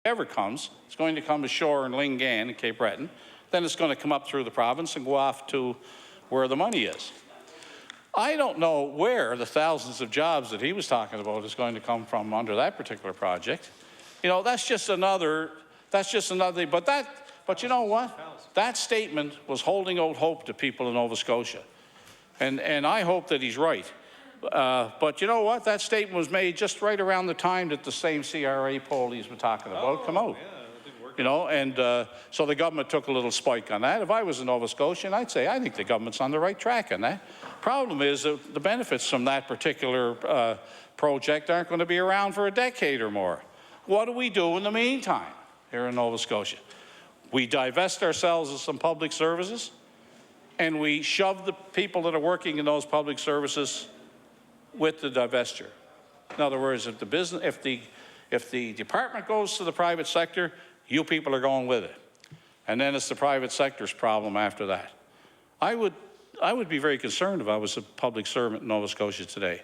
ever comes, it's going to come ashore in Lingan and Cape Breton. Then it's going to come up through the province and go off to where the money is. I don't know where the thousands of jobs that he was talking about is going to come from under that particular project. You know, that's just another, but you know what? That statement was holding out hope to people in Nova Scotia. And I hope that he's right. But you know what? That statement was made just right around the time that the same CRA poll he's been talking about come out. Yeah. You know, and so the government took a little spike on that. If I was in Nova Scotia, I'd say I think the government's on the right track on that. Problem is that the benefits from that particular project aren't going to be around for a decade or more. What do we do in the meantime here in Nova Scotia? We divest ourselves of some public services, and we shove the people that are working in those public services with the divestiture. In other words, if the department goes to the private sector, you people are going with it. And then it's the private sector's problem after that. I would be very concerned if I was a public servant in Nova Scotia today.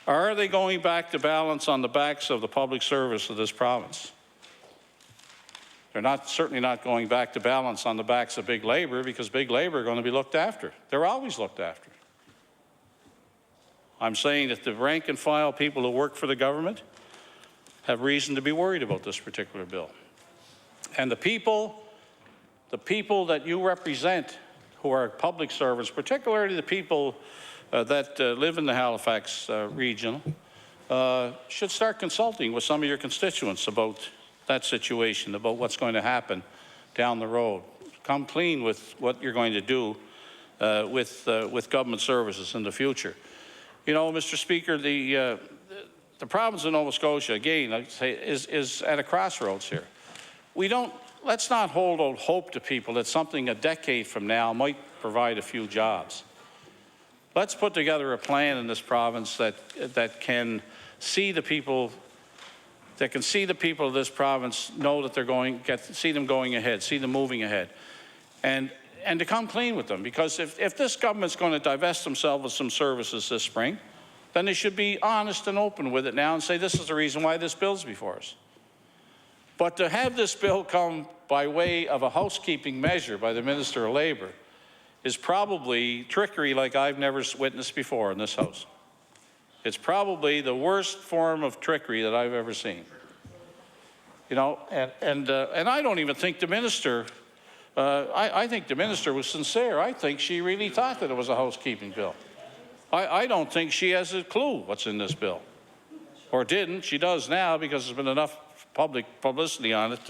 Are they going back to balance on the backs of the public service of this province? They're certainly not going back to balance on the backs of big labour, because big labour are going to be looked after. They're always looked after. I'm saying that the rank and file people who work for the government have reason to be worried about this particular bill. And the people that you represent who are public servants, particularly the people that live in the Halifax region, should start consulting with some of your constituents about that situation, about what's going to happen down the road. Come clean with what you're going to do with government services in the future. You know, Mr. Speaker, the province of Nova Scotia, again, I'd say, is at a crossroads here. Let's not hold out hope to people that something a decade from now might provide a few jobs. Let's put together a plan in this province that can see the people of this province know that see them going ahead, see them moving ahead, and to come clean with them. Because if this government's going to divest themselves of some services this spring, then they should be honest and open with it now and say, this is the reason why this bill's before us. But to have this bill come by way of a housekeeping measure by the Minister of Labour is probably trickery like I've never witnessed before in this House. It's probably the worst form of trickery that I've ever seen. You know, and I don't even think the Minister, I think the Minister was sincere. I think she really thought that it was a housekeeping bill. I don't think she has a clue what's in this bill. Or didn't. She does now, because there's been enough public publicity on it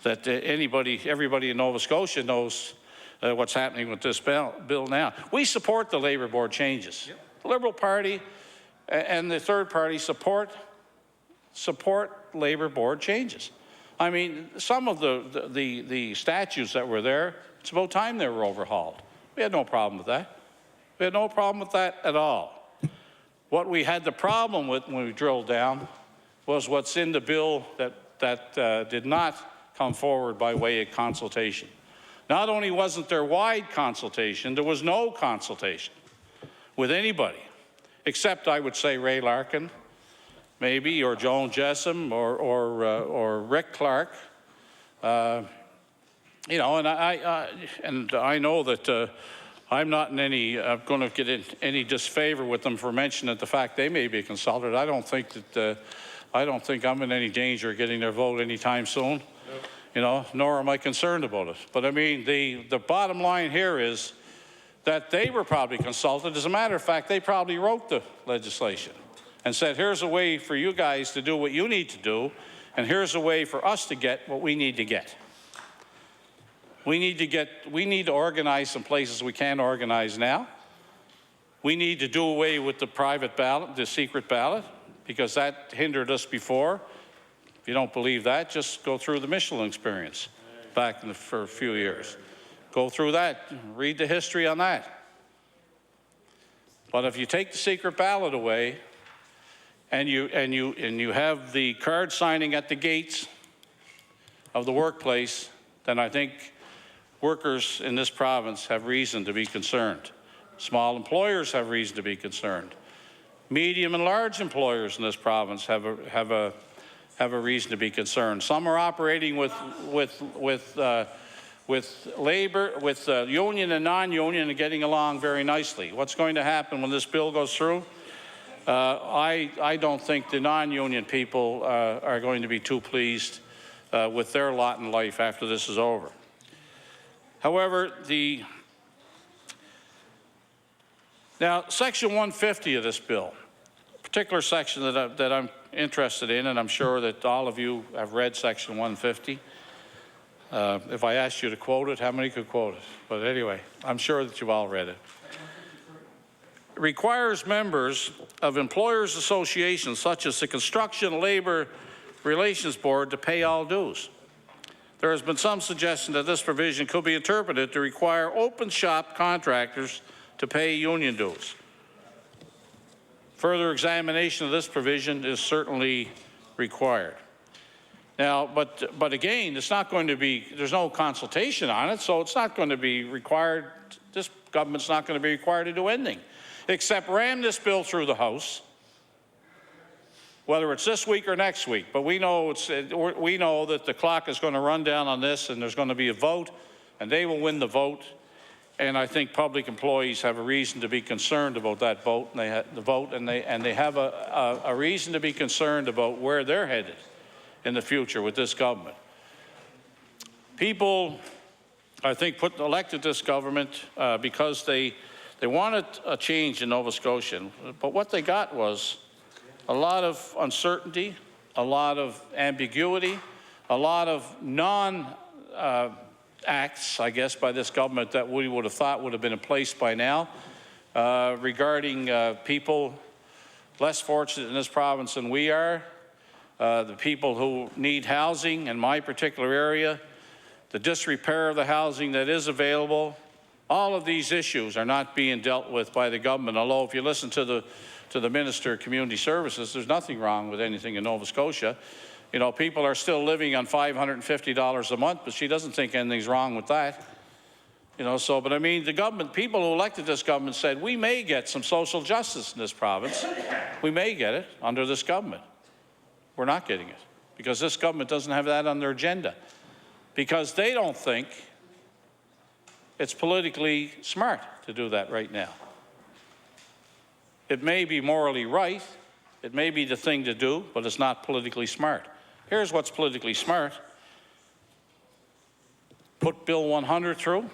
that everybody in Nova Scotia knows what's happening with this bill now. We support the Labour Board changes. Yep. The Liberal Party and the third party support Labour Board changes. I mean, some of the statutes that were there, it's about time they were overhauled. We had no problem with that. We had no problem with that at all. What we had the problem with when we drilled down was what's in the bill that did not come forward by way of consultation. Not only wasn't there wide consultation, there was no consultation with anybody, except, I would say, Ray Larkin, maybe, or Joan Jessam, or Rick Clark. You know, and I know that I'm not in any going to get in any disfavor with them for mentioning the fact they may be consulted. I don't think I'm in any danger of getting their vote anytime soon. Nope. You know, nor am I concerned about it. But I mean, the bottom line here is that they were probably consulted. As a matter of fact, they probably wrote the legislation and said, here's a way for you guys to do what you need to do, and here's a way for us to get what we need to get. We need to organize some places we can't organize now. We need to do away with the private ballot, the secret ballot, because that hindered us before. If you don't believe that, just go through the Michelin experience back for a few years. Go through that, read the history on that. But if you take the secret ballot away and you have the card signing at the gates of the workplace, then I think workers in this province have reason to be concerned. Small employers have reason to be concerned. Medium and large employers in this province have have a reason to be concerned. Some are operating with labor, with union and non-union, and getting along very nicely. What's going to happen when this bill goes through? I don't think the non-union people are going to be too pleased with their lot in life after this is over. However, now Section 150 of this bill, a particular section that I'm interested in, and I'm sure that all of you have read Section 150. If I asked you to quote it, how many could quote it? But anyway, I'm sure that you've all read it. It requires members of employers' associations such as the Construction Labor Relations Board to pay all dues. There has been some suggestion that this provision could be interpreted to require open shop contractors to pay union dues. Further examination of this provision is certainly required. Now, but again, it's not going to be, there's no consultation on it, so it's not going to be required, this government's not going to be required to do anything, except ram this bill through the House, whether it's this week or next week. But we know that the clock is going to run down on this, and there's going to be a vote, and they will win the vote. And I think public employees have a reason to be concerned about that vote, and they have a reason to be concerned about where they're headed in the future with this government. People, I think, elected this government because they wanted a change in Nova Scotia, but what they got was a lot of uncertainty, a lot of ambiguity, a lot of acts, I guess, by this government that we would have thought would have been in place by now regarding people less fortunate in this province than we are, the people who need housing in my particular area, the disrepair of the housing that is available. All of these issues are not being dealt with by the government, although if you listen to the Minister of Community Services, there's nothing wrong with anything in Nova Scotia. You know, people are still living on $550 a month, but she doesn't think anything's wrong with that. You know, so, but I mean, the government, people who elected this government said, we may get some social justice in this province. We may get it under this government. We're not getting it because this government doesn't have that on their agenda, because they don't think it's politically smart to do that right now. It may be morally right, it may be the thing to do, but it's not politically smart. Here's what's politically smart. Put Bill 100 through,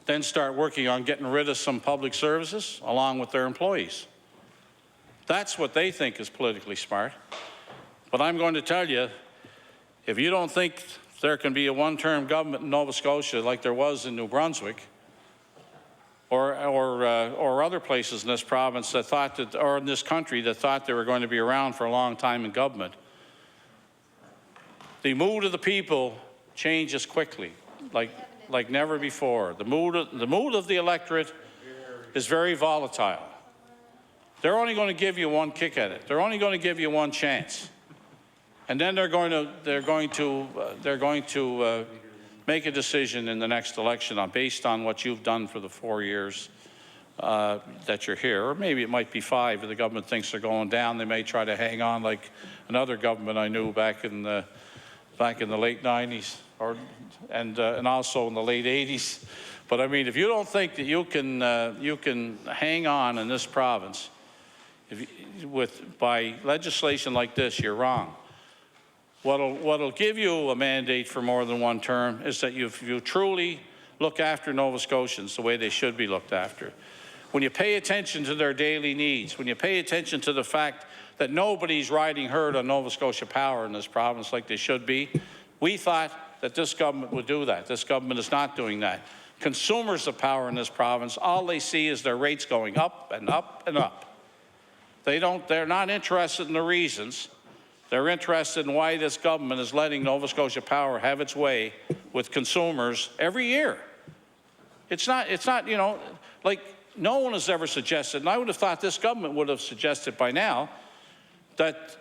then start working on getting rid of some public services along with their employees. That's what they think is politically smart. But I'm going to tell you, if you don't think there can be a one-term government in Nova Scotia like there was in New Brunswick, or other places in this province that thought that, or in this country that thought they were going to be around for a long time in government, the mood of the people changes quickly, like never before. The mood of the electorate is very volatile. They're only going to give you one kick at it. They're only going to give you one chance, and then they're going to make a decision in the next election based on what you've done for the 4 years that you're here, or maybe it might be 5 if the government thinks they're going down. They may try to hang on like another government I knew back in the late 90s, and also in the late 80s. But I mean, if you don't think that you can hang on in this province by legislation like this, you're wrong. What'll give you a mandate for more than one term is that you truly look after Nova Scotians the way they should be looked after. When you pay attention to their daily needs, when you pay attention to the fact that nobody's riding herd on Nova Scotia Power in this province like they should be, we thought that this government would do that. This government is not doing that. Consumers of power in this province, all they see is their rates going up and up and up. They're not interested in the reasons. They're interested in why this government is letting Nova Scotia Power have its way with consumers every year. It's not, you know, like no one has ever suggested, and I would have thought this government would have suggested by now, that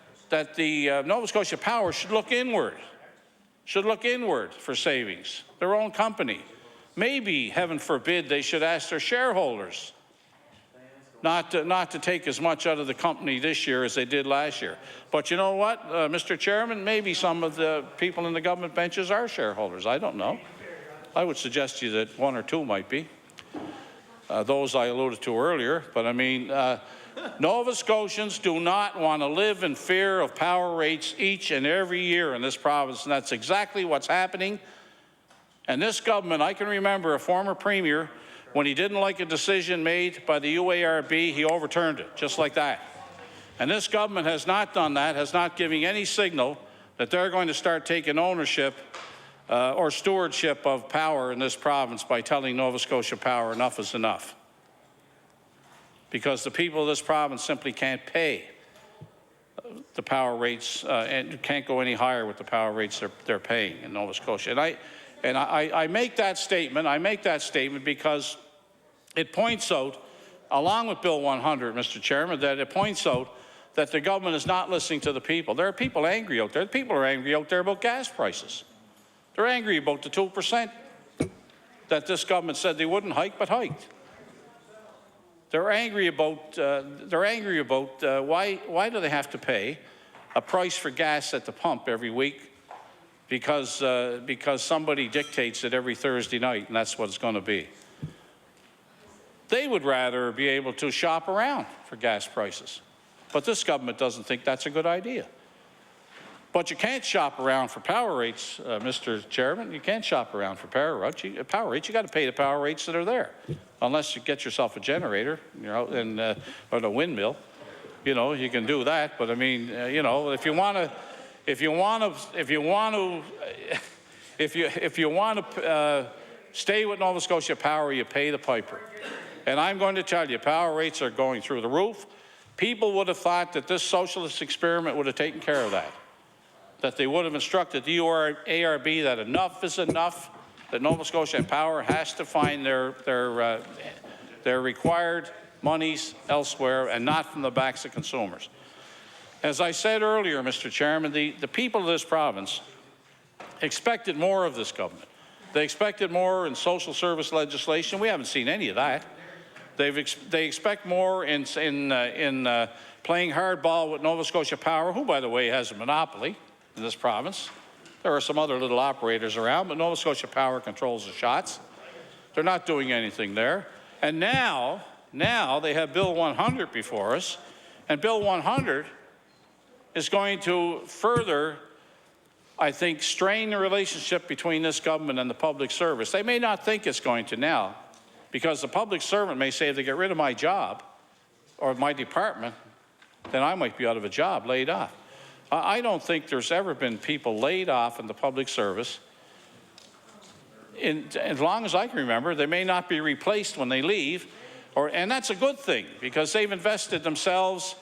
the Nova Scotia Power should look inward for savings, their own company. Maybe, heaven forbid, they should ask their shareholders not to take as much out of the company this year as they did last year. But you know what, Mr. Chairman, maybe some of the people in the government benches are shareholders. I don't know. I would suggest to you that one or two might be. Those I alluded to earlier. But I mean, Nova Scotians do not want to live in fear of power rates each and every year in this province, and that's exactly what's happening. And this government, I can remember a former premier, when he didn't like a decision made by the UARB, he overturned it, just like that. And this government has not done that, has not given any signal that they're going to start taking ownership or stewardship of power in this province by telling Nova Scotia Power enough is enough. Because the people of this province simply can't pay the power rates and can't go any higher with the power rates they're paying in Nova Scotia. And I make that statement. I make that statement because it points out, along with Bill 100, Mr. Chairman, that it points out that the government is not listening to the people. There are people angry out there. People are angry out there about gas prices. They're angry about the 2% that this government said they wouldn't hike, but hiked. They're angry about why do they have to pay a price for gas at the pump every week because somebody dictates it every Thursday night, and that's what it's going to be. They would rather be able to shop around for gas prices. But this government doesn't think that's a good idea. But you can't shop around for power rates, Mr. Chairman. You can't shop around for power rates. You got to pay the power rates that are there, unless you get yourself a generator, you know, and or a windmill. You know, you can do that. But I mean, you know, if you want to stay with Nova Scotia Power, you pay the piper. And I'm going to tell you, power rates are going through the roof. People would have thought that this socialist experiment would have taken care of that. That they would have instructed the UARB that enough is enough, that Nova Scotia Power has to find their required monies elsewhere and not from the backs of consumers. As I said earlier, Mr. Chairman, the people of this province expected more of this government. They expected more in social service legislation. We haven't seen any of that. They expect more in playing hardball with Nova Scotia Power, who, by the way, has a monopoly in this province. There are some other little operators around, but Nova Scotia Power controls the shots. They're not doing anything there. And now they have Bill 100 before us, and Bill 100 is going to further, I think, strain the relationship between this government and the public service. They may not think it's going to now, because the public servant may say, if they get rid of my job or my department, then I might be out of a job, laid off. I don't think there's ever been people laid off in the public service. As long as I can remember, they may not be replaced when they leave, and that's a good thing, because they've invested themselves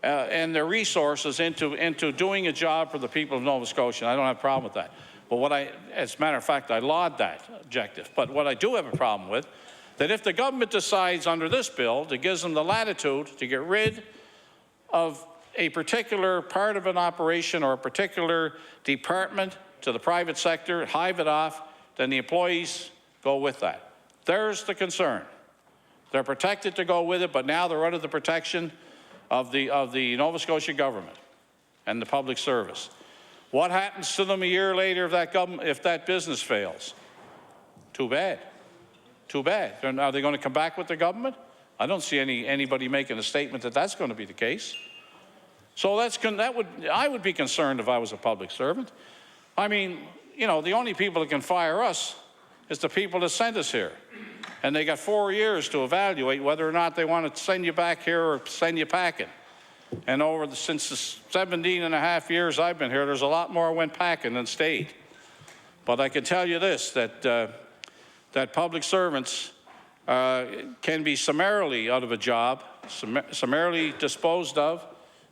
and their resources into doing a job for the people of Nova Scotia. I don't have a problem with that. But as a matter of fact, I laud that objective. But what I do have a problem with, that if the government decides under this bill to give them the latitude to get rid of a particular part of an operation or a particular department to the private sector, hive it off, then the employees go with that. There's the concern. They're protected to go with it, but now they're under the protection of the Nova Scotia government and the public service. What happens to them a year later if that business fails? Too bad. Too bad. Are they going to come back with the government? I don't see anybody making a statement that that's going to be the case. So I would be concerned if I was a public servant. I mean, you know, the only people that can fire us is the people that sent us here. And they got 4 years to evaluate whether or not they want to send you back here or send you packing. And since the 17 and a half years I've been here, there's a lot more went packing than stayed. But I can tell you this, that public servants can be summarily out of a job, summarily disposed of,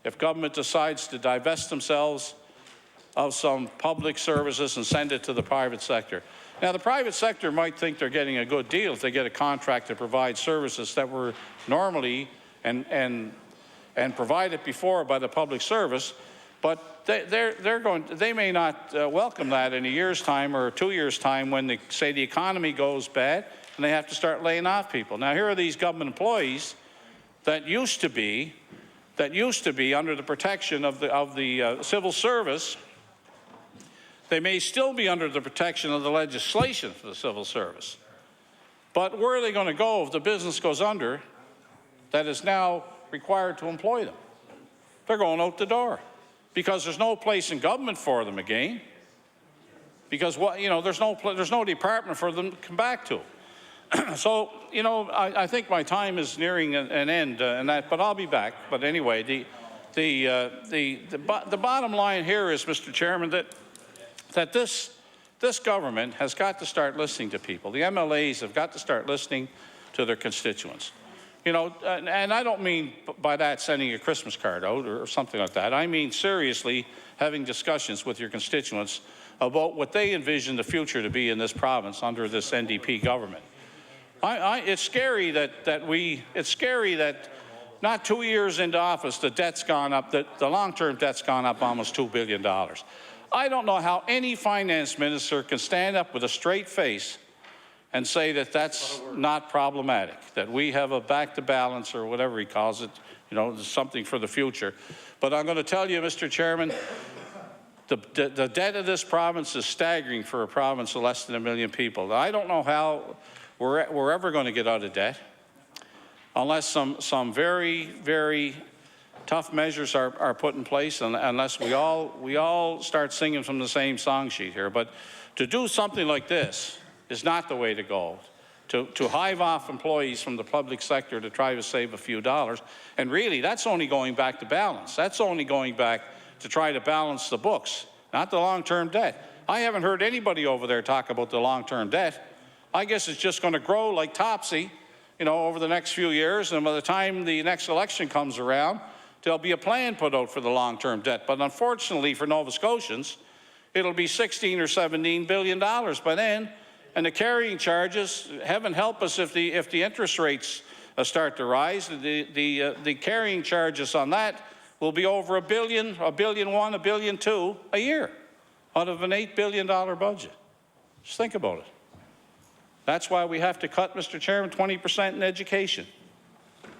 if government decides to divest themselves of some public services and send it to the private sector. Now, the private sector might think they're getting a good deal if they get a contract to provide services that were normally and provided before by the public service, but they may not welcome that in a year's time or 2 years' time when they say the economy goes bad and they have to start laying off people. Now, here are these government employees that used to be under the protection of the civil service. They may still be under the protection of the legislation for the civil service. But where are they going to go if the business goes under that is now required to employ them? They're going out the door because there's no place in government for them again. Because there's no department for them to come back to. So I think my time is nearing an end, but I'll be back. But anyway, the bottom line here is, Mr. Chairman, that this government has got to start listening to people. The MLAs have got to start listening to their constituents. And I don't mean by that sending a Christmas card out or something like that. I mean seriously having discussions with your constituents about what they envision the future to be in this province under this NDP government. It's scary that not 2 years into office, the debt's gone up, the long-term debt's gone up almost $2 billion. I don't know how any finance minister can stand up with a straight face and say that that's not problematic, that we have a back to balance or whatever he calls it, something for the future. But I'm going to tell you, Mr. Chairman, the debt of this province is staggering for a province of less than 1 million people. I don't know how we're ever going to get out of debt unless some very, very tough measures are put in place, and unless we all start singing from the same song sheet here. But to do something like this is not the way to go. To hive off employees from the public sector to try to save a few dollars, and really that's only going back to balance. That's only going back to try to balance the books, not the long-term debt. I haven't heard anybody over there talk about the long-term debt. I guess it's just going to grow like topsy, over the next few years, and by the time the next election comes around, there'll be a plan put out for the long-term debt. But unfortunately for Nova Scotians, it'll be $16 or $17 billion by then, and the carrying charges, heaven help us if the interest rates start to rise, the carrying charges on that will be over $1 billion, $1.1 billion, $1.2 billion a year out of an $8 billion budget. Just think about it. That's why we have to cut, Mr. Chairman, 20% in education.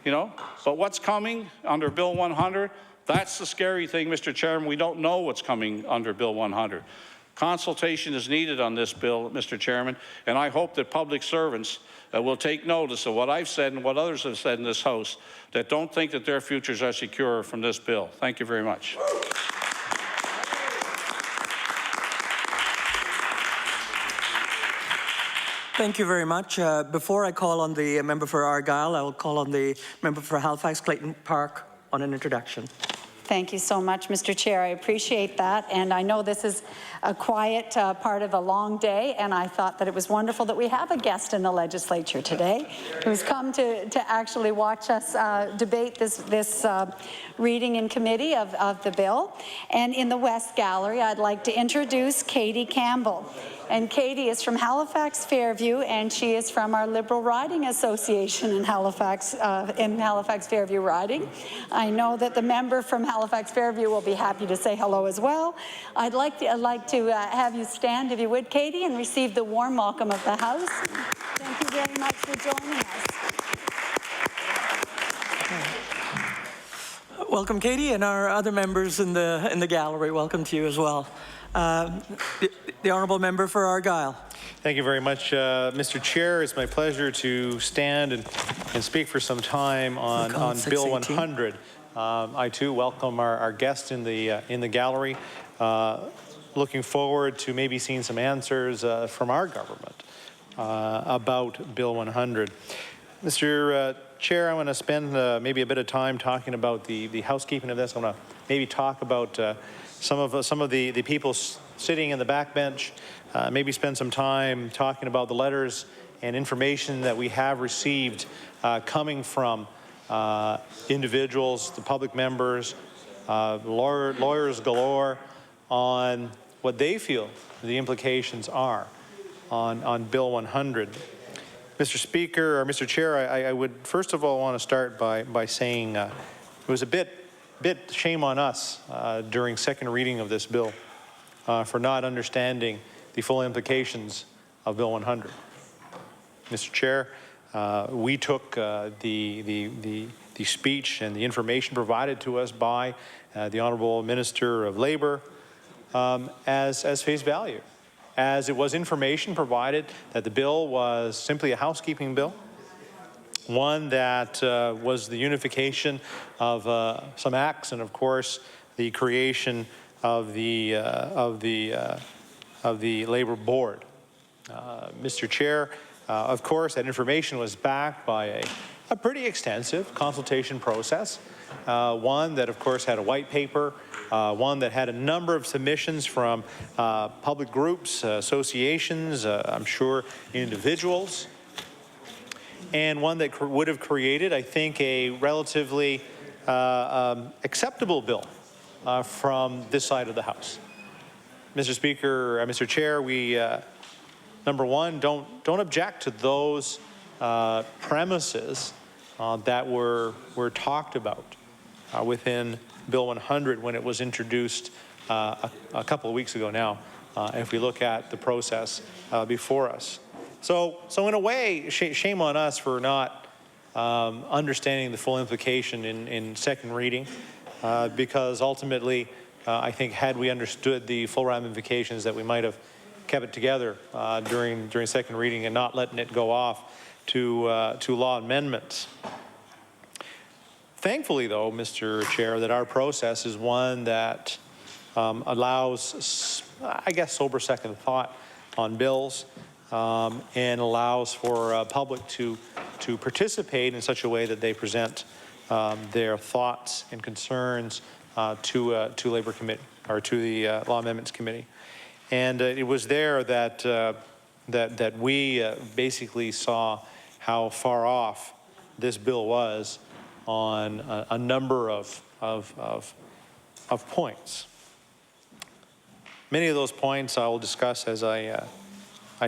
But what's coming under Bill 100, that's the scary thing, Mr. Chairman. We don't know what's coming under Bill 100. Consultation is needed on this bill, Mr. Chairman, and I hope that public servants will take notice of what I've said and what others have said in this House that don't think that their futures are secure from this bill. Thank you very much. Thank you very much. Before I call on the member for Argyll, I will call on the member for Halifax Clayton Park on an introduction. Thank you so much, Mr. Chair. I appreciate that. And I know this is a quiet part of a long day, and I thought that it was wonderful that we have a guest in the legislature today who's come to actually watch us debate this reading in committee of the bill. And in the West Gallery, I'd like to introduce Katie Campbell. And Katie is from Halifax Fairview, and she is from our Liberal Riding Association in Halifax Fairview Riding. I know that the member from Halifax Fairview will be happy to say hello as well. I'd like to have you stand, if you would, Katie, and receive the warm welcome of the House. Thank you very much for joining us. Welcome, Katie, and our other members in the gallery. Welcome to you as well. The honourable member for Argyll. Thank you very much, Mr. Chair. It's my pleasure to stand and speak for some time on Bill 100. I too welcome our guest in the gallery. Looking forward to maybe seeing some answers from our government about Bill 100. Mr. Chair, I want to spend maybe a bit of time talking about the housekeeping of this. I want to maybe talk about some of the people sitting in the backbench, maybe spend some time talking about the letters and information that we have received coming from individuals, the public members, lawyers galore, on what they feel the implications are on Bill 100. Mr. Speaker, or Mr. Chair, I would first of all want to start by saying it was a bit shame on us during second reading of this bill for not understanding the full implications of Bill 100. Mr. Chair, We took the speech and the information provided to us by the Honourable Minister of Labour as face value, as it was information provided that the bill was simply a housekeeping bill, one that was the unification of some acts and, of course, the creation of the Labour Board. Mr. Chair, of course, that information was backed by a pretty extensive consultation process, one that, of course, had a white paper, one that had a number of submissions from public groups, associations, I'm sure individuals, and one that would have created, I think, a relatively acceptable bill from this side of the House. Mr. Speaker, Mr. Chair, we, number one, don't object to those premises that were talked about within Bill 100 when it was introduced a couple of weeks ago now, if we look at the process before us. So in a way, shame on us for not understanding the full implication in second reading, because ultimately, I think had we understood the full ramifications, that we might have kept it together during second reading and not letting it go off to law amendments. Thankfully, though, Mr. Chair, that our process is one that allows, I guess, sober second thought on bills, and allows for public to participate in such a way that they present their thoughts and concerns to Labour Committee, or to the Law Amendments Committee. And it was there that that we basically saw how far off this bill was on a number of points. Many of those points I will discuss as I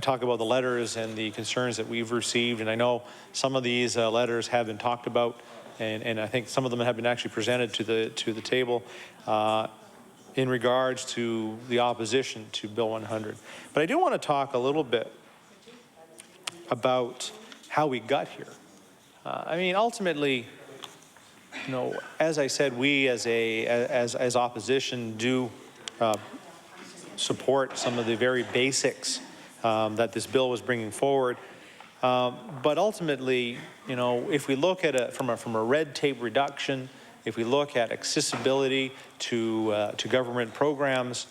talk about the letters and the concerns that we've received, and I know some of these letters have been talked about, and I think some of them have been actually presented to the table in regards to the opposition to Bill 100. But I do want to talk a little bit about how we got here. I mean, ultimately, you know, as I said, we as opposition do support some of the very basics that this bill was bringing forward. But ultimately, you know, if we look at it from a red tape reduction, if we look at accessibility to government programs,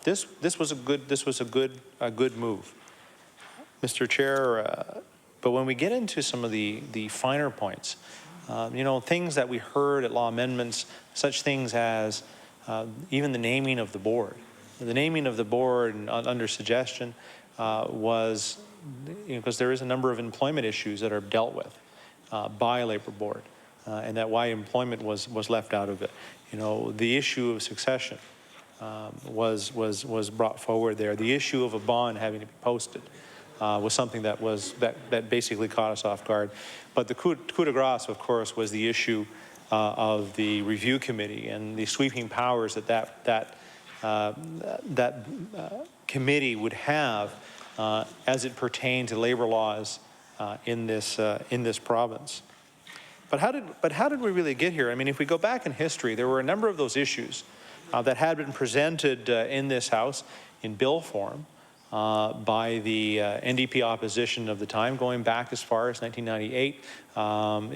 this was a good move, Mr. Chair. But when we get into some of the finer points, you know, things that we heard at law amendments, such things as even the naming of the board. The naming of the board under suggestion was, you know, because there is a number of employment issues that are dealt with by a Labour Board, and that why employment was left out of it. You know, the issue of succession was brought forward there. The issue of a bond having to be posted was something that basically caught us off guard. But the coup de grace, of course, was the issue of the review committee and the sweeping powers that committee would have as it pertained to labor laws in this province. But how did we really get here? I mean, if we go back in history, there were a number of those issues that had been presented in this House in bill form by the NDP opposition of the time, going back as far as 1998.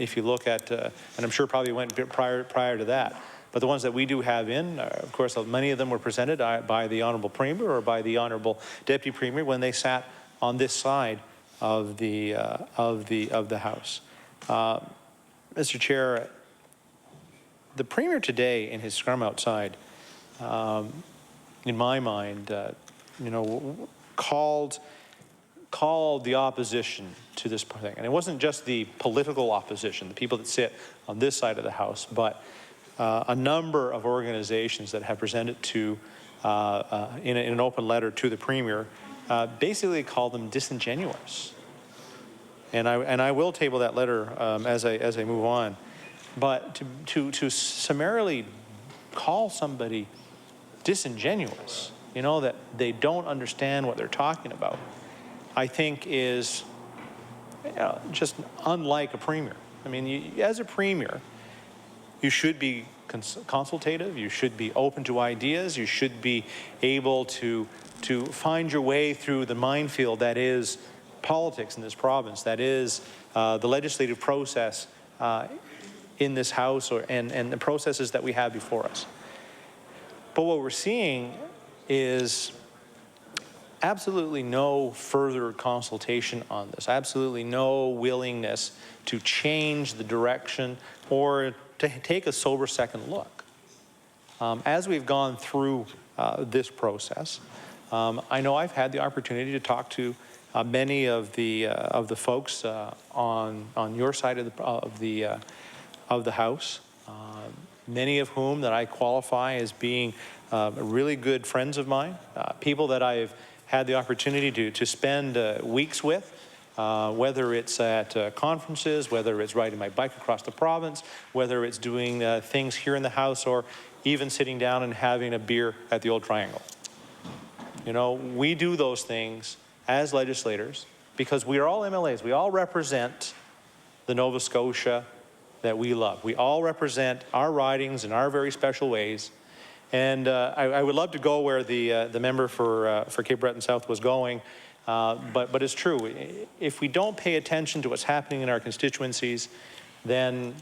If you look at, and I'm sure probably went prior to that, but the ones that we do have in, of course, many of them were presented by the Honourable Premier or by the Honourable Deputy Premier when they sat on this side of the House. Mr. Chair, the Premier today in his scrum outside, in my mind, you know, called the opposition to this thing. And it wasn't just the political opposition, the people that sit on this side of the House, but a number of organizations that have presented to, in an open letter to the Premier, basically called them disingenuous. And I will table that letter as I move on. But to summarily call somebody disingenuous, you know, that they don't understand what they're talking about, I think is just unlike a premier. I mean, as a premier, you should be consultative, you should be open to ideas, you should be able to find your way through the minefield that is politics in this province, that is the legislative process in this House and the processes that we have before us. But what we're seeing is absolutely no further consultation on this, absolutely no willingness to change the direction or to take a sober second look. As we've gone through this process, I know I've had the opportunity to talk to many of the folks on your side of the House, many of whom that I qualify as being really good friends of mine, people that I've had the opportunity to spend weeks with, whether it's at conferences, whether it's riding my bike across the province, whether it's doing things here in the House, or even sitting down and having a beer at the Old Triangle. You know, we do those things as legislators because we are all MLAs. We all represent the Nova Scotia that we love. We all represent our ridings in our very special ways. And I would love to go where the member for Cape Breton South was going, but it's true. If we don't pay attention to what's happening in our constituencies, then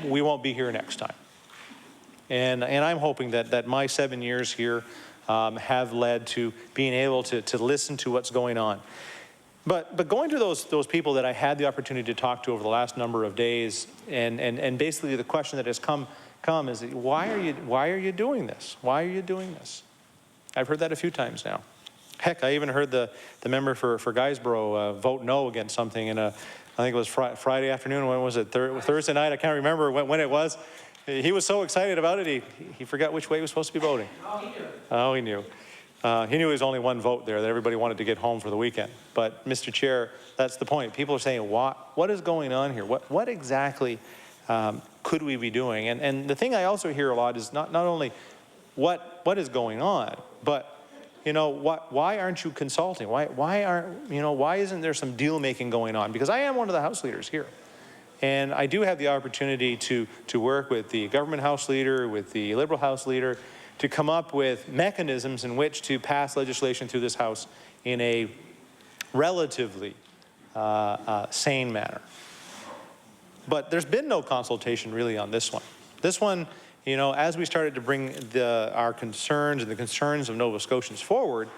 we won't be here next time. And I'm hoping that my 7 years here have led to being able to listen to what's going on. But going to those people that I had the opportunity to talk to over the last number of days, and basically the question that has come is, why are you doing this? Why are you doing this? I've heard that a few times now. Heck, I even heard the member for Guysborough vote no against something in I think it was Friday afternoon. When was it? Thursday night? I can't remember when it was. He was so excited about it, he forgot which way he was supposed to be voting. Oh, he knew. Oh, he knew. He knew there was only one vote there, that everybody wanted to get home for the weekend. But, Mr. Chair, that's the point. People are saying, what is going on here? What exactly could we be doing? And the thing I also hear a lot is not only what is going on, but, you know, why aren't you consulting? Why isn't there some deal making going on? Because I am one of the House leaders here. And I do have the opportunity to work with the government House leader, with the Liberal House leader, to come up with mechanisms in which to pass legislation through this House in a relatively sane manner. But there's been no consultation really on this one. This one, you know, as we started to bring our concerns and the concerns of Nova Scotians forward,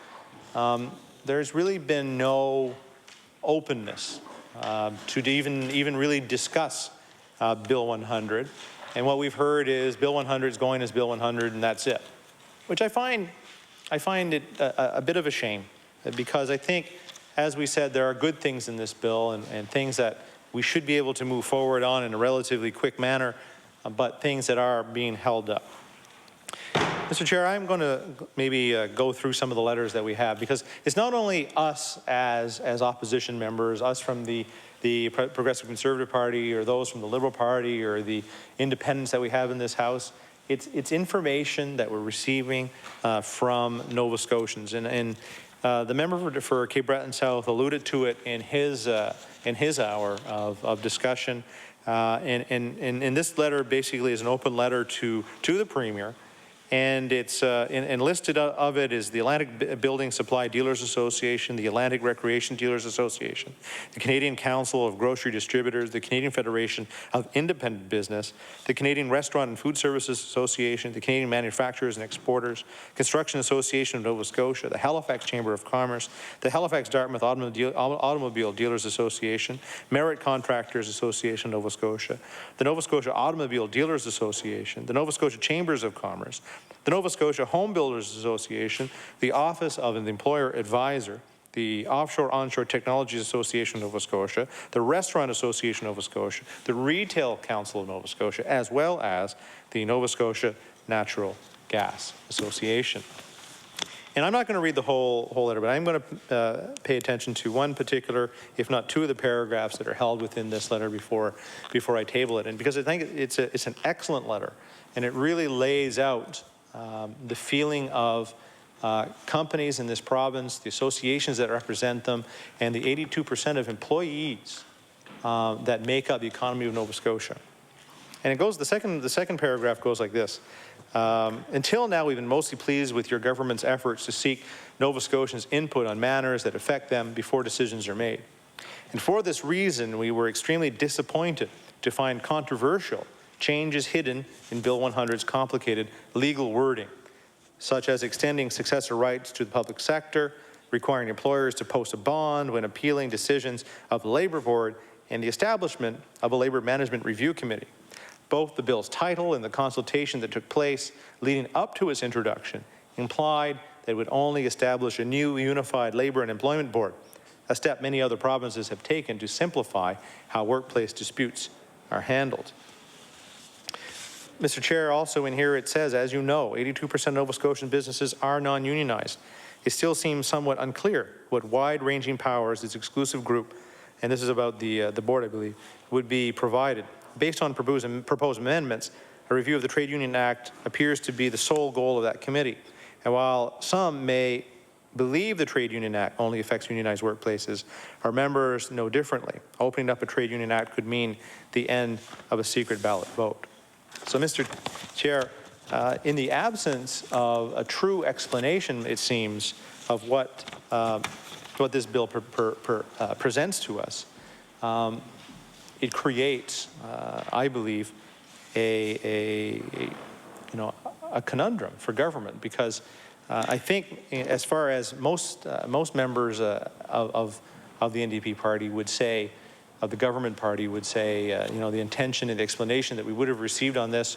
there's really been no openness to even really discuss Bill 100. And what we've heard is Bill 100 is going as Bill 100 and that's it, which I find it a bit of a shame, because I think, as we said, there are good things in this bill and things that we should be able to move forward on in a relatively quick manner, but things that are being held up. Mr. Chair, I'm going to maybe go through some of the letters that we have, because it's not only us as opposition members, us from the Progressive Conservative Party, or those from the Liberal Party, or the independents that we have in this House. It's information that we're receiving from Nova Scotians, and the member for Cape Breton South alluded to it in his hour of discussion. And this letter basically is an open letter to the Premier. And it's and listed of it is the Atlantic Building Supply Dealers Association, the Atlantic Recreation Dealers Association, the Canadian Council of Grocery Distributors, the Canadian Federation of Independent Business, the Canadian Restaurant and Food Services Association, the Canadian Manufacturers and Exporters, Construction Association of Nova Scotia, the Halifax Chamber of Commerce, the Halifax Dartmouth Automobile Dealers Association, Merit Contractors Association of Nova Scotia, the Nova Scotia Automobile Dealers Association, the Nova Scotia Chambers of Commerce, the Nova Scotia Home Builders Association, the Office of an Employer Advisor, the Offshore-Onshore Technologies Association of Nova Scotia, the Restaurant Association of Nova Scotia, the Retail Council of Nova Scotia, as well as the Nova Scotia Natural Gas Association. And I'm not going to read the whole letter, but I'm going to pay attention to one particular, if not two of the paragraphs that are held within this letter before I table it. And because I think it's an excellent letter, and it really lays out the feeling of companies in this province, the associations that represent them, and the 82% of employees that make up the economy of Nova Scotia. And it goes, the second paragraph goes like this. Until now, we've been mostly pleased with your government's efforts to seek Nova Scotians' input on matters that affect them before decisions are made. And for this reason, we were extremely disappointed to find controversial changes hidden in Bill 100's complicated legal wording, such as extending successor rights to the public sector, requiring employers to post a bond when appealing decisions of the Labour Board, and the establishment of a Labour Management Review Committee. Both the bill's title and the consultation that took place leading up to its introduction implied that it would only establish a new unified Labour and Employment Board, a step many other provinces have taken to simplify how workplace disputes are handled. Mr. Chair, also in here it says, as you know, 82% of Nova Scotian businesses are non-unionized. It still seems somewhat unclear what wide-ranging powers this exclusive group, and this is about the board, I believe, would be provided. Based on proposed amendments, a review of the Trade Union Act appears to be the sole goal of that committee. And while some may believe the Trade Union Act only affects unionized workplaces, our members know differently. Opening up a Trade Union Act could mean the end of a secret ballot vote. So, Mr. Chair, in the absence of a true explanation, it seems, of what this bill presents to us, it creates, I believe, a conundrum for government, because I think, as far as most members of the NDP party would say, of the government party would say, the intention and the explanation that we would have received on this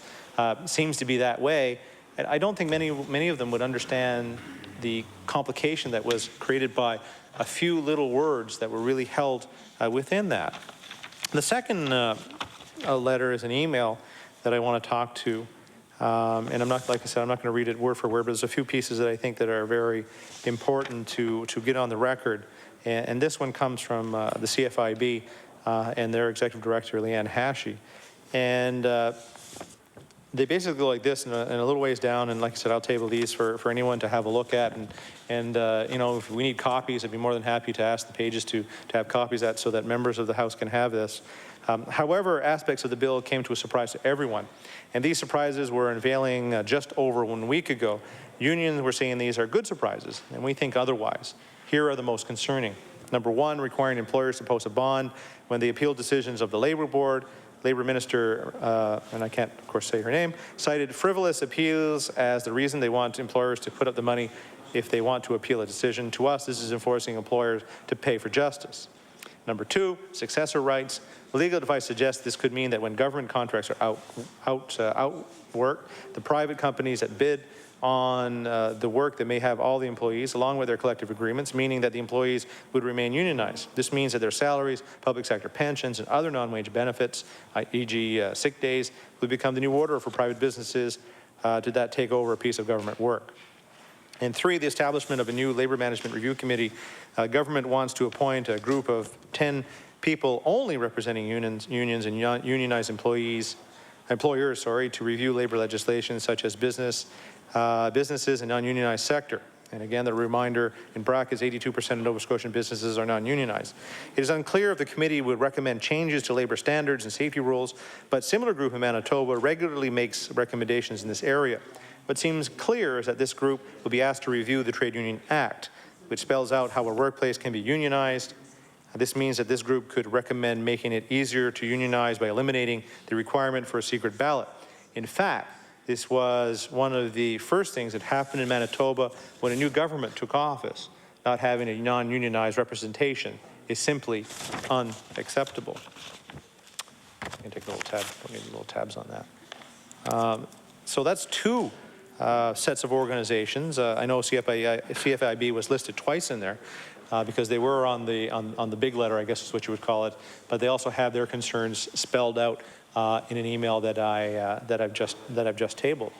seems to be that way. And I don't think many of them would understand the complication that was created by a few little words that were really held within that. The second letter is an email that I want to talk to, and I'm not, like I said, I'm not going to read it word for word, but there's a few pieces that I think that are very important to get on the record. And this one comes from the CFIB and their executive director, Leanne Hashie. And they basically go like this, and a little ways down, and like I said, I'll table these for anyone to have a look at. And if we need copies, I'd be more than happy to ask the pages to have copies of that so that members of the House can have this. However, aspects of the bill came to a surprise to everyone. And these surprises were unveiling just over 1 week ago. Unions were saying these are good surprises, and we think otherwise. Here are the most concerning. Number one, requiring employers to post a bond when they appeal decisions of the Labour Board. Labour Minister, and I can't, of course, say her name, cited frivolous appeals as the reason they want employers to put up the money if they want to appeal a decision. To us, this is enforcing employers to pay for justice. Number two, successor rights. Legal advice suggests this could mean that when government contracts are outworked, the private companies that bid on the work that may have all the employees along with their collective agreements, meaning that the employees would remain unionized. This means that their salaries, public sector pensions, and other non-wage benefits, e.g. sick days, would become the new order for private businesses to that take over a piece of government work. And three, the establishment of a new Labour Management Review Committee. Government wants to appoint a group of 10 people only representing unions and unionized employers, to review labor legislation such as businesses and non-unionized sector. And again, the reminder in brackets, 82% of Nova Scotian businesses are non-unionized. It is unclear if the committee would recommend changes to labor standards and safety rules, but similar group in Manitoba regularly makes recommendations in this area. What seems clear is that this group will be asked to review the Trade Union Act, which spells out how a workplace can be unionized. This means that this group could recommend making it easier to unionize by eliminating the requirement for a secret ballot. In fact, this was one of the first things that happened in Manitoba when a new government took office. Not having a non-unionized representation is simply unacceptable. I can take a little tab, put me little tabs on that. So that's two sets of organizations. I know CFIB was listed twice in there because they were on the big letter, I guess is what you would call it, but they also have their concerns spelled out in an email that I've just tabled.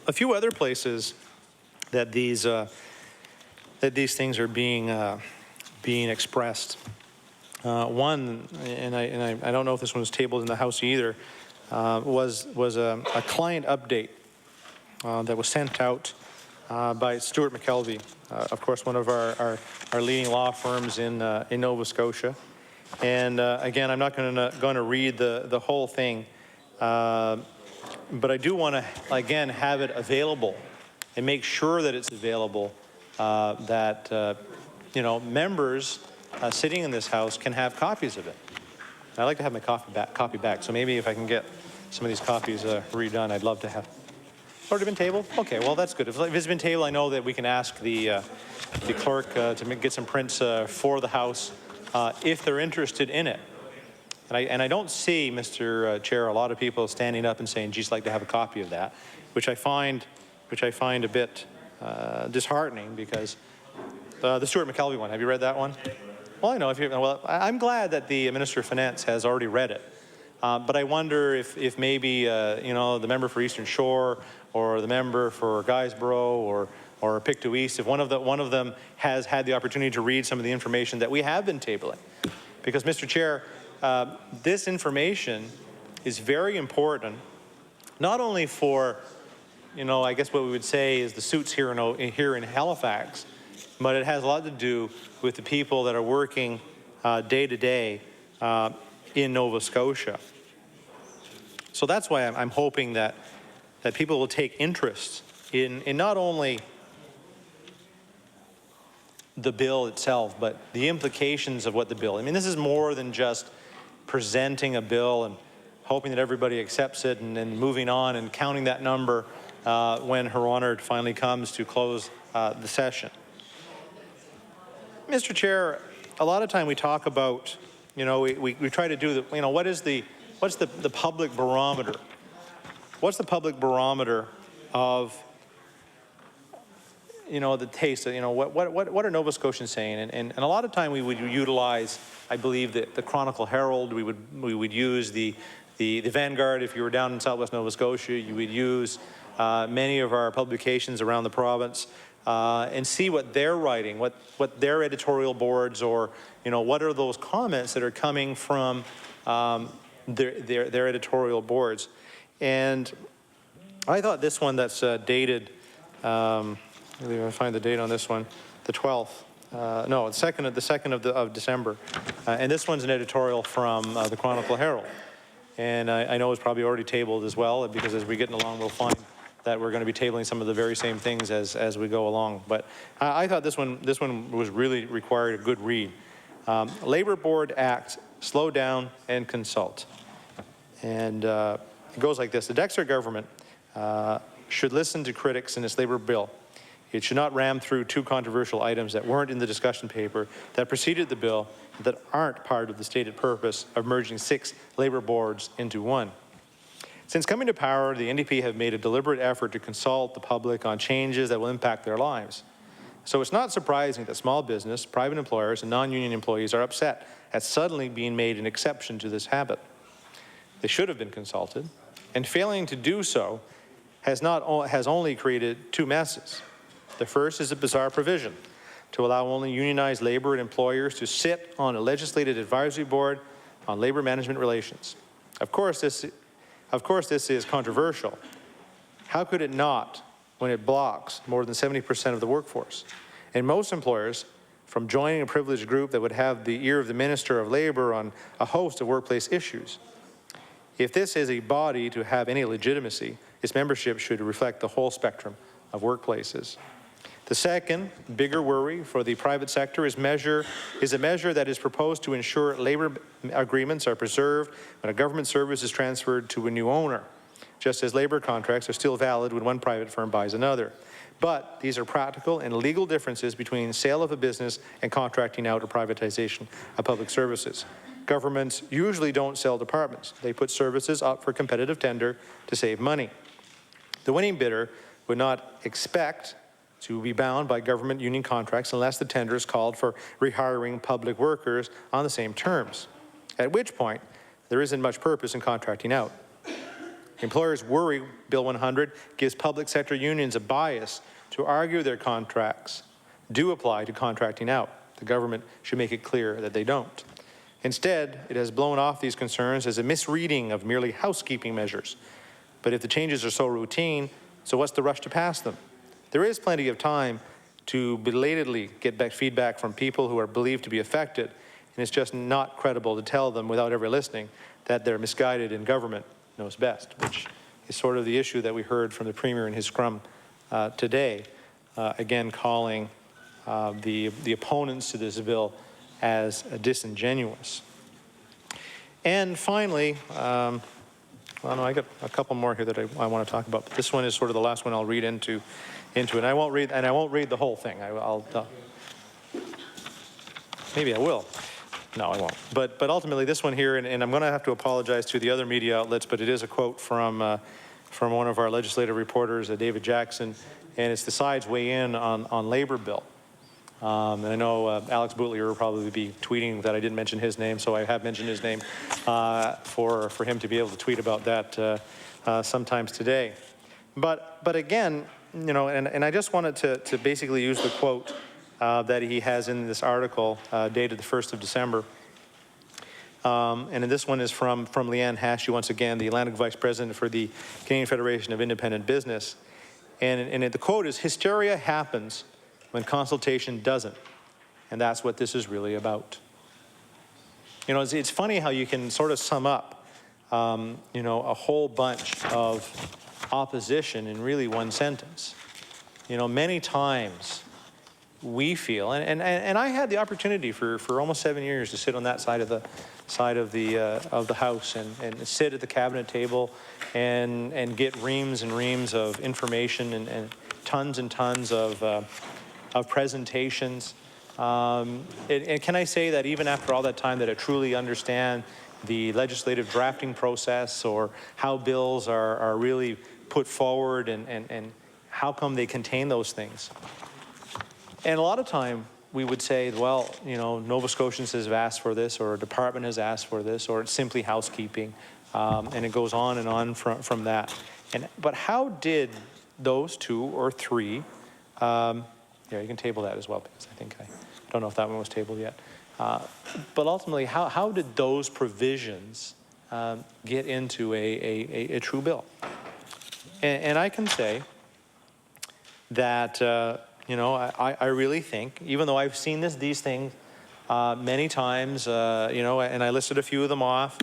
A few other places that these things are being expressed. One, and I don't know if this one was tabled in the House either, was a client update that was sent out by Stuart McKelvey, of course, one of our leading law firms in Nova Scotia. And again, I'm not going to read the whole thing, but I do want to, again, have it available and make sure that it's available, that, you know, members sitting in this House can have copies of it. I'd like to have my copy back, so maybe if I can get some of these copies redone, I'd love to have. Already been tabled? Okay, well, that's good. If it's been tabled, I know that we can ask the clerk to get some prints for the House if they're interested in it. And I don't see, Mr. Chair, a lot of people standing up and saying, geez, I'd like to have a copy of that, which I find a bit disheartening, because the Stuart McKelvey one, have you read that one? Well, I know. Well, I'm glad that the Minister of Finance has already read it. But I wonder if maybe, you know, the member for Eastern Shore or the member for Guysborough or Pictou East, if one of them has had the opportunity to read some of the information that we have been tabling. Because, Mr. Chair, this information is very important, not only for, you know, I guess what we would say is the suits here in Halifax, but it has a lot to do with the people that are working day to day in Nova Scotia. So that's why I'm hoping that people will take interest in not only the bill itself, but the implications of what the bill. I mean, this is more than just presenting a bill and hoping that everybody accepts it and then moving on and counting that number when Her Honour finally comes to close the session. Mr. Chair, a lot of time we talk about, you know, we try to do the, you know, what's the public barometer? What's the public barometer of, you know, the taste of, you know, what are Nova Scotians saying? And a lot of time we would utilize, I believe, the Chronicle Herald. We would use the Vanguard. If you were down in Southwest Nova Scotia, you would use many of our publications around the province and see what they're writing, what their editorial boards, or, you know, what are those comments that are coming from their editorial boards. And I thought this one that's dated, maybe I find the date on this one, the 12th. No, the 2nd of December. And this one's an editorial from the Chronicle Herald. And I know it's probably already tabled as well, because as we're getting along, we'll find that we're going to be tabling some of the very same things as we go along. But I thought this one was really required a good read. Labour Board Act, slow down and consult. And it goes like this. The Dexter government should listen to critics in its Labour bill. It should not ram through two controversial items that weren't in the discussion paper that preceded the bill, that aren't part of the stated purpose of merging 6 Labour boards into one. Since coming to power, the NDP have made a deliberate effort to consult the public on changes that will impact their lives. So it's not surprising that small business, private employers, and non-union employees are upset at suddenly being made an exception to this habit. They should have been consulted, and failing to do so has only created 2 messes. The first is a bizarre provision to allow only unionized labor and employers to sit on a legislative advisory board on labor management relations. Of course, this is controversial. How could it not when it blocks more than 70% of the workforce? And most employers, from joining a privileged group that would have the ear of the Minister of Labour on a host of workplace issues. If this is a body to have any legitimacy, its membership should reflect the whole spectrum of workplaces. The second, bigger worry for the private sector is a measure that is proposed to ensure labour agreements are preserved when a government service is transferred to a new owner, just as labour contracts are still valid when one private firm buys another. But these are practical and legal differences between sale of a business and contracting out or privatization of public services. Governments usually don't sell departments. They put services up for competitive tender to save money. The winning bidder would not expect to be bound by government union contracts unless the tender is called for rehiring public workers on the same terms, at which point there isn't much purpose in contracting out. Employers worry Bill 100 gives public sector unions a bias to argue their contracts do apply to contracting out. The government should make it clear that they don't. Instead, it has blown off these concerns as a misreading of merely housekeeping measures. But if the changes are so routine, so what's the rush to pass them? there is plenty of time to belatedly get back feedback from people who are believed to be affected, and it's just not credible to tell them without ever listening that they're misguided and government knows best, which is sort of the issue that we heard from the Premier in his scrum today, again calling the opponents to this bill as disingenuous. And finally, well, no, I got a couple more here that I want to talk about. But this one is sort of the last one I'll read into it. And I won't read the whole thing. Maybe I will. No, I won't. But ultimately, this one here, and I'm going to have to apologize to the other media outlets, but it is a quote from one of our legislative reporters, David Jackson, and it's the sides weigh in on labor bill. And I know Alex Boutlier will probably be tweeting that I didn't mention his name, so I have mentioned his name for him to be able to tweet about that sometimes today. But again, you know, and I just wanted to basically use the quote that he has in this article dated the 1st of December. And this one is from Leanne Hashey, once again, the Atlantic Vice President for the Canadian Federation of Independent Business. And the quote is, "Hysteria happens when consultation doesn't. And that's what this is really about." You know, it's funny how you can sort of sum up, you know, a whole bunch of opposition in really one sentence. You know, many times we feel, and I had the opportunity for almost 7 years to sit on that side of the House and sit at the cabinet table and get reams and reams of information and tons of presentations. And can I say that even after all that time that I truly understand the legislative drafting process or how bills are really put forward and how come they contain those things. And a lot of time we would say, well, you know, Nova Scotians have asked for this, or a department has asked for this, or it's simply housekeeping. And it goes on and on from that. But how did those 2 or 3, yeah, you can table that as well, because I don't know if that one was tabled yet. But ultimately, how did those provisions get into a true bill? And I can say that, you know, I really think, even though I've seen these things many times, you know, and I listed a few of them off,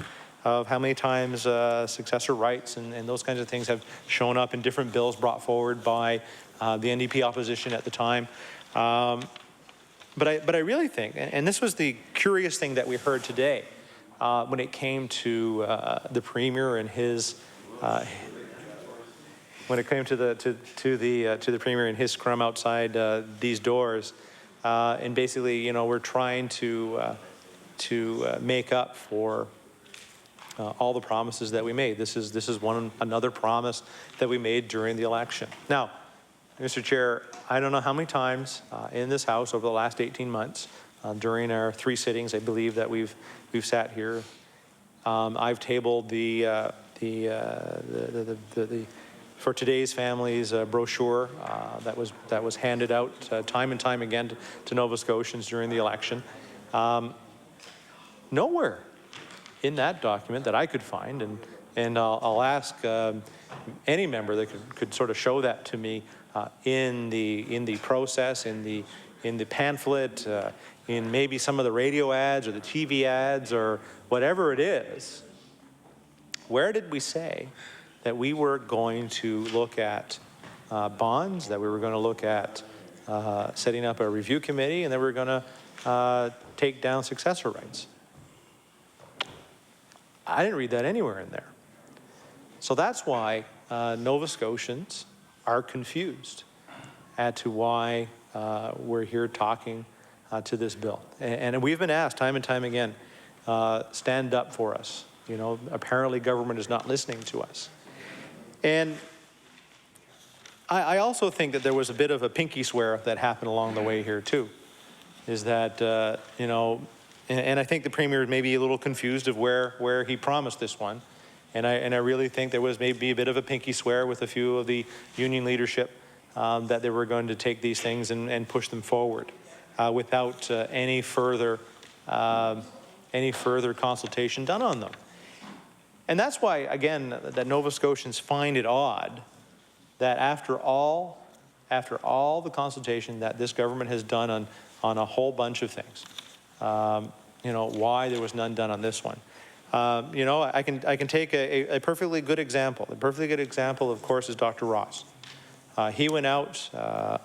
of how many times successor rights and those kinds of things have shown up in different bills brought forward by the NDP opposition at the time. But I really think, and this was the curious thing that we heard today when it came to the Premier and his, when it came to the Premier and his scrum outside these doors, and basically, you know, we're trying to make up for all the promises that we made. This is another promise that we made during the election. Now, Mr. Chair, I don't know how many times in this House over the last 18 months, during our 3 sittings, I believe that we've sat here, I've tabled the For Today's Families brochure that was handed out time and time again to Nova Scotians during the election. Nowhere in that document that I could find, and I'll ask any member that could sort of show that to me in the process, in the pamphlet, in maybe some of the radio ads or the TV ads or whatever it is. Where did we say that we were going to look at bonds, that we were going to look at setting up a review committee, and that we were going to take down successor rights? I didn't read that anywhere in there. So that's why Nova Scotians are confused as to why we're here talking to this bill. And we've been asked time and time again, stand up for us. You know, apparently government is not listening to us. And I also think that there was a bit of a pinky swear that happened along the way here too, is that, you know, and I think the Premier may be a little confused of where he promised this one. And I really think there was maybe a bit of a pinky swear with a few of the union leadership that they were going to take these things and push them forward without any further consultation done on them. And that's why, again, that Nova Scotians find it odd that after all after all the consultation that this government has done on a whole bunch of things, you know, why there was none done on this one. You know, I can take a perfectly good example. A perfectly good example, of course, is Dr. Ross. He went out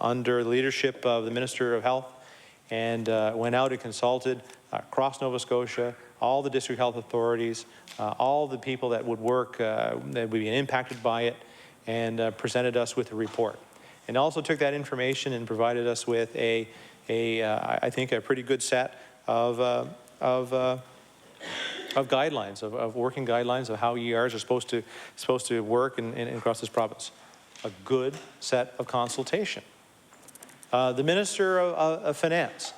under the leadership of the Minister of Health and went out and consulted across Nova Scotia, all the district health authorities, all the people that would work, that would be impacted by it, and presented us with a report. And also took that information and provided us with I think a pretty good set of guidelines, of working guidelines of how ERs are supposed to work in across this province. A good set of consultation. The Minister of Finance,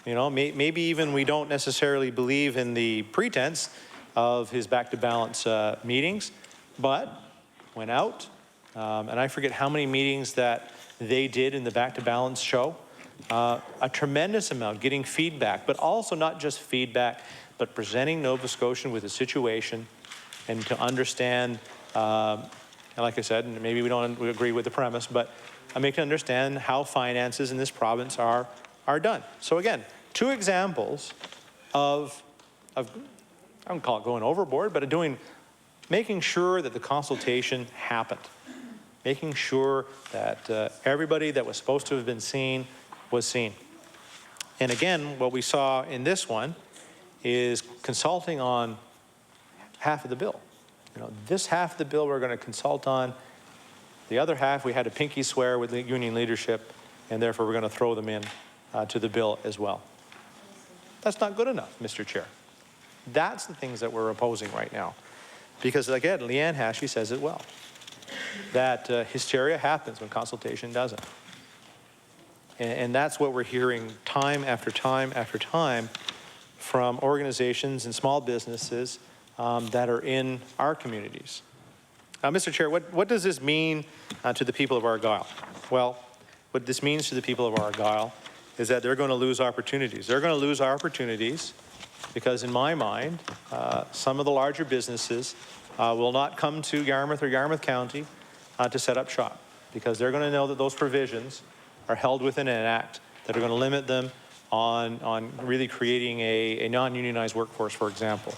you know, maybe even we don't necessarily believe in the pretense of his back to balance meetings, but went out, and I forget how many meetings that they did in the back to balance show. A tremendous amount, getting feedback, but also not just feedback, but presenting Nova Scotian with a situation and to understand, and like I said, and maybe we don't agree with the premise, but I make to understand how finances in this province are done. So again, 2 examples of I don't call it going overboard, but making sure that the consultation happened. Making sure that everybody that was supposed to have been seen was seen. And again, what we saw in this one is consulting on half of the bill. You know, this half of the bill we're going to consult on. The other half we had a pinky swear with the union leadership, and therefore we're going to throw them in to the bill as well. That's not good enough, Mr. Chair. That's the things that we're opposing right now. Because again, Leanne Hashey says it well, that hysteria happens when consultation doesn't. And that's what we're hearing time after time after time from organizations and small businesses that are in our communities. Mr. Chair, what does this mean to the people of Argyll? Well, what this means to the people of Argyll is that they're going to lose opportunities. They're going to lose opportunities because in my mind, some of the larger businesses will not come to Yarmouth or Yarmouth County to set up shop because they're going to know that those provisions are held within an act that are going to limit them on really creating a non-unionized workforce, for example.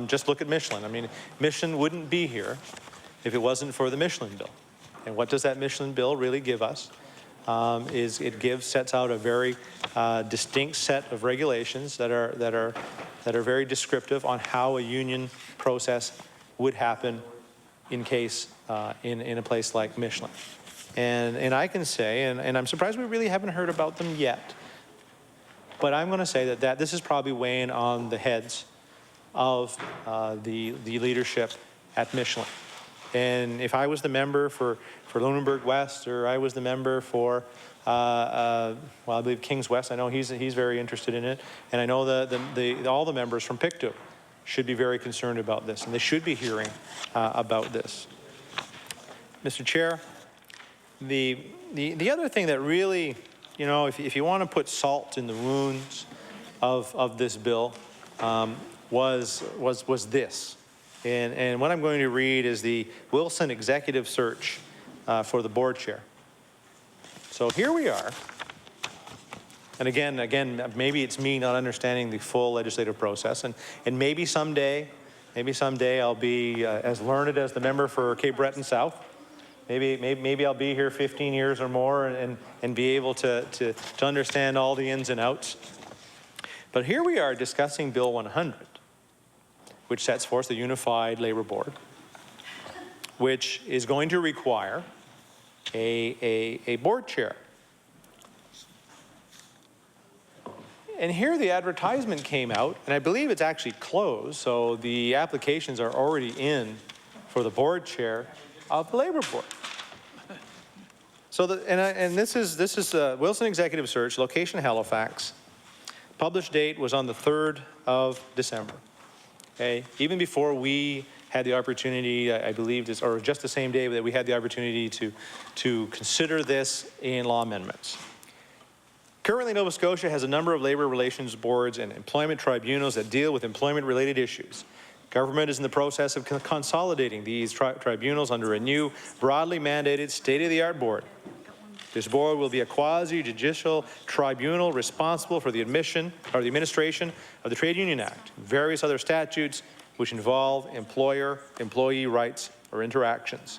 Just look at Michelin. I mean, Michelin wouldn't be here if it wasn't for the Michelin bill. And what does that Michelin bill really give us? Is it sets out a very distinct set of regulations that are very descriptive on how a union process would happen in case in a place like Michelin. And I can say, and I'm surprised we really haven't heard about them yet, but I'm going to say that this is probably weighing on the heads of the leadership at Michelin. And if I was the member for Lunenburg West, or I was the member for, well, I believe Kings West, I know he's very interested in it, and I know all the members from Pictou should be very concerned about this, and they should be hearing about this. Mr. Chair, the other thing that really, you know, if you want to put salt in the wounds of this bill, was this. And what I'm going to read is the Wilson executive search for the board chair. So here we are. And again, maybe it's me not understanding the full legislative process. And maybe someday I'll be as learned as the member for Cape Breton South. Maybe I'll be here 15 years or more and be able to understand all the ins and outs. But here we are discussing Bill 100, which sets forth the Unified Labour Board, which is going to require a board chair. And here the advertisement came out, and I believe it's actually closed, so the applications are already in for the board chair of the Labour Board. So this is Wilson Executive Search, location Halifax. Published date was on the 3rd of December. Okay, even before we had the opportunity, I believe, or just the same day that we had the opportunity to consider this in law amendments. Currently, Nova Scotia has a number of labor relations boards and employment tribunals that deal with employment-related issues. Government is in the process of consolidating these tribunals under a new, broadly mandated, state-of-the-art board. This board will be a quasi-judicial tribunal responsible for the administration of the Trade Union Act, various other statutes which involve employer-employee rights or interactions.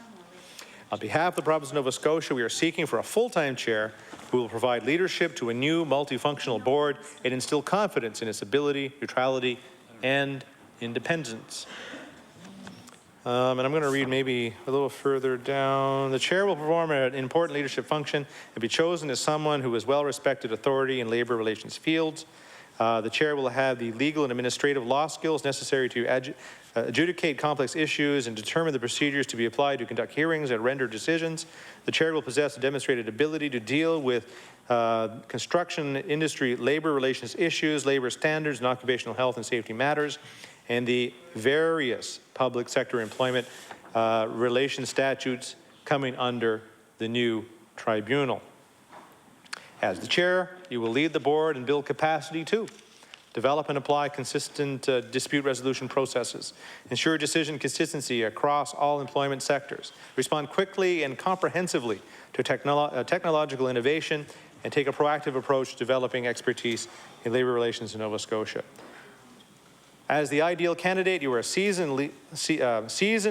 On behalf of the province of Nova Scotia, we are seeking for a full-time chair who will provide leadership to a new multifunctional board and instill confidence in its ability, neutrality, and independence. And I'm going to read maybe a little further down. The chair will perform an important leadership function and be chosen as someone who is well-respected authority in labour relations fields. The chair will have the legal and administrative law skills necessary to adjudicate complex issues and determine the procedures to be applied to conduct hearings and render decisions. The chair will possess a demonstrated ability to deal with construction industry labour relations issues, labour standards, and occupational health and safety matters, and the various public sector employment relations statutes coming under the new tribunal. As the chair, you will lead the board and build capacity to develop and apply consistent dispute resolution processes, ensure decision consistency across all employment sectors, respond quickly and comprehensively to technological innovation, and take a proactive approach to developing expertise in labour relations in Nova Scotia. As the ideal candidate, you are a seasoned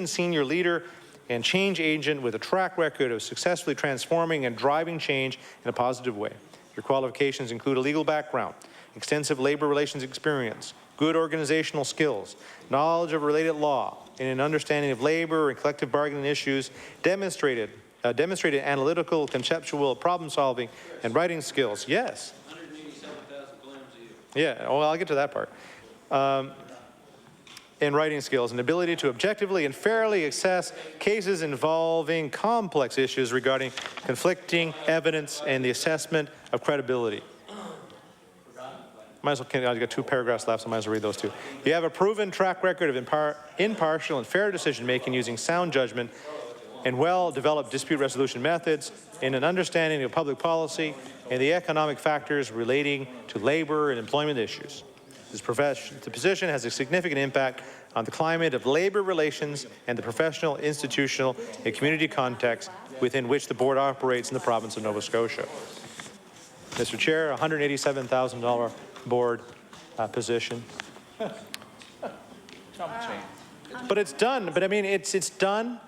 senior leader and change agent with a track record of successfully transforming and driving change in a positive way. Your qualifications include a legal background, extensive labour relations experience, good organizational skills, knowledge of related law, and an understanding of labour and collective bargaining issues, demonstrated analytical, conceptual, problem-solving, and writing skills. Yes. 187,000 kilometers a year. Yeah, well, I'll get to that part. And writing skills, and ability to objectively and fairly assess cases involving complex issues regarding conflicting evidence and the assessment of credibility. Might as well, I've got 2 paragraphs left, so I might as well read those 2. You have a proven track record of impartial and fair decision-making using sound judgment and well-developed dispute resolution methods, and an understanding of public policy and the economic factors relating to labour and employment issues. The position has a significant impact on the climate of labour relations and the professional, institutional, and community context within which the board operates in the province of Nova Scotia. Mr. Chair, $187,000 board position. But it's done. But I mean, it's done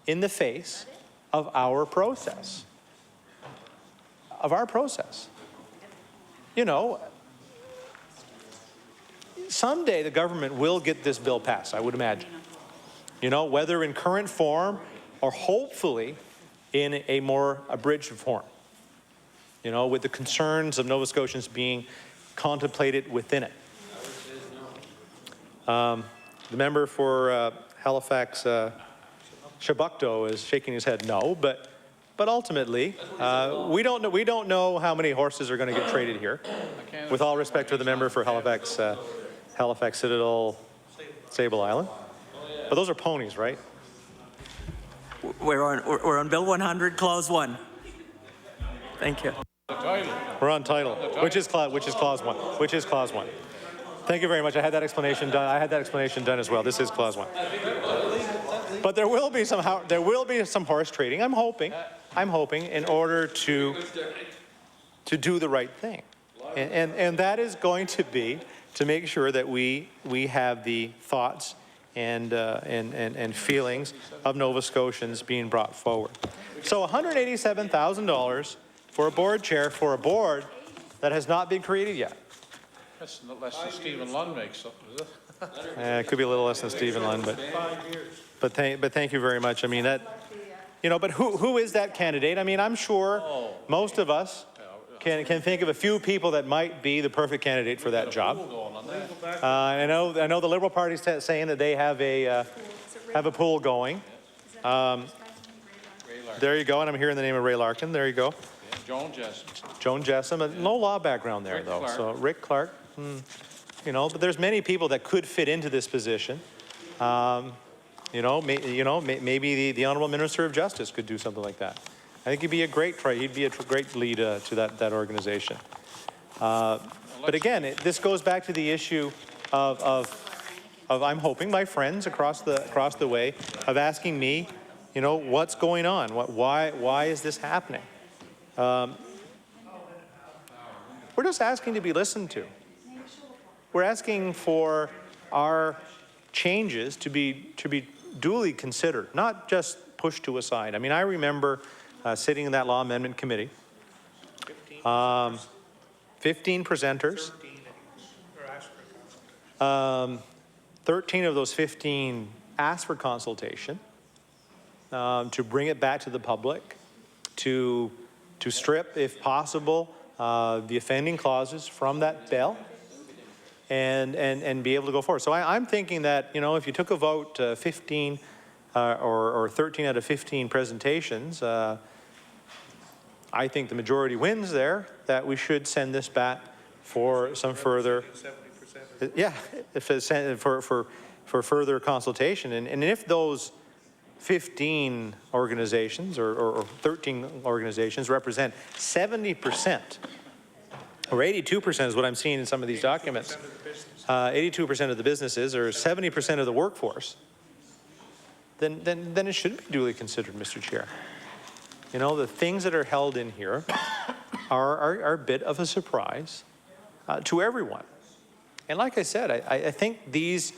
in the face of our process. You know, someday the government will get this bill passed, I would imagine. You know, whether in current form or hopefully in a more abridged form. You know, with the concerns of Nova Scotians being contemplated within it. The member for Halifax, Shabukto, is shaking his head no, but ultimately, we don't know how many horses are going to get traded here. With all respect to the member for Halifax, Halifax Citadel, Sable Island, but those are ponies, right? We're on Bill 100, Clause 1. Thank you. We're on title, which is clause 1. Thank you very much. I had that explanation done. As well. This is clause 1. But there will be some horse trading. I'm hoping in order to do the right thing, and that is going to be to make sure that we have the thoughts and feelings of Nova Scotians being brought forward. So $187,000 for a board chair for a board that has not been created yet. That's less than Stephen Lund makes, is it? It could be a little less than Stephen Lund, but thank you very much. I mean that, you know, but who is that candidate? I mean, I'm sure most of us can think of a few people that might be the perfect candidate for that job. I know the Liberal Party's saying that they have a pool going. There you go, and I'm hearing the name of Ray Larkin. There you go. Joan Jessam. No law background there, though. So Rick Clark. You know, but there's many people that could fit into this position. Maybe the Honourable Minister of Justice could do something like that. I think he'd be a great lead to that organization. But again, this goes back to the issue of I'm hoping my friends across the way of asking me, you know, what's going on? Why is this happening? We're just asking to be listened to. We're asking for our changes to be duly considered, not just pushed to a side. I mean, I remember sitting in that law amendment committee. 15 presenters. 13 of those 15 asked for consultation to bring it back to the public, to strip, if possible, the offending clauses from that bill, and be able to go forward. So I'm thinking that, you know, if you took a vote, 15 or 13 out of 15 presentations, I think the majority wins there, that we should send this back for some further, yeah, for further consultation. And if those 15 organizations or 13 organizations represent 70%, or 82% is what I'm seeing in some of these documents, 82% of the businesses or 70% of the workforce, then it should be duly considered, Mr. Chair. You know, the things that are held in here are a bit of a surprise to everyone. And like I said, I think these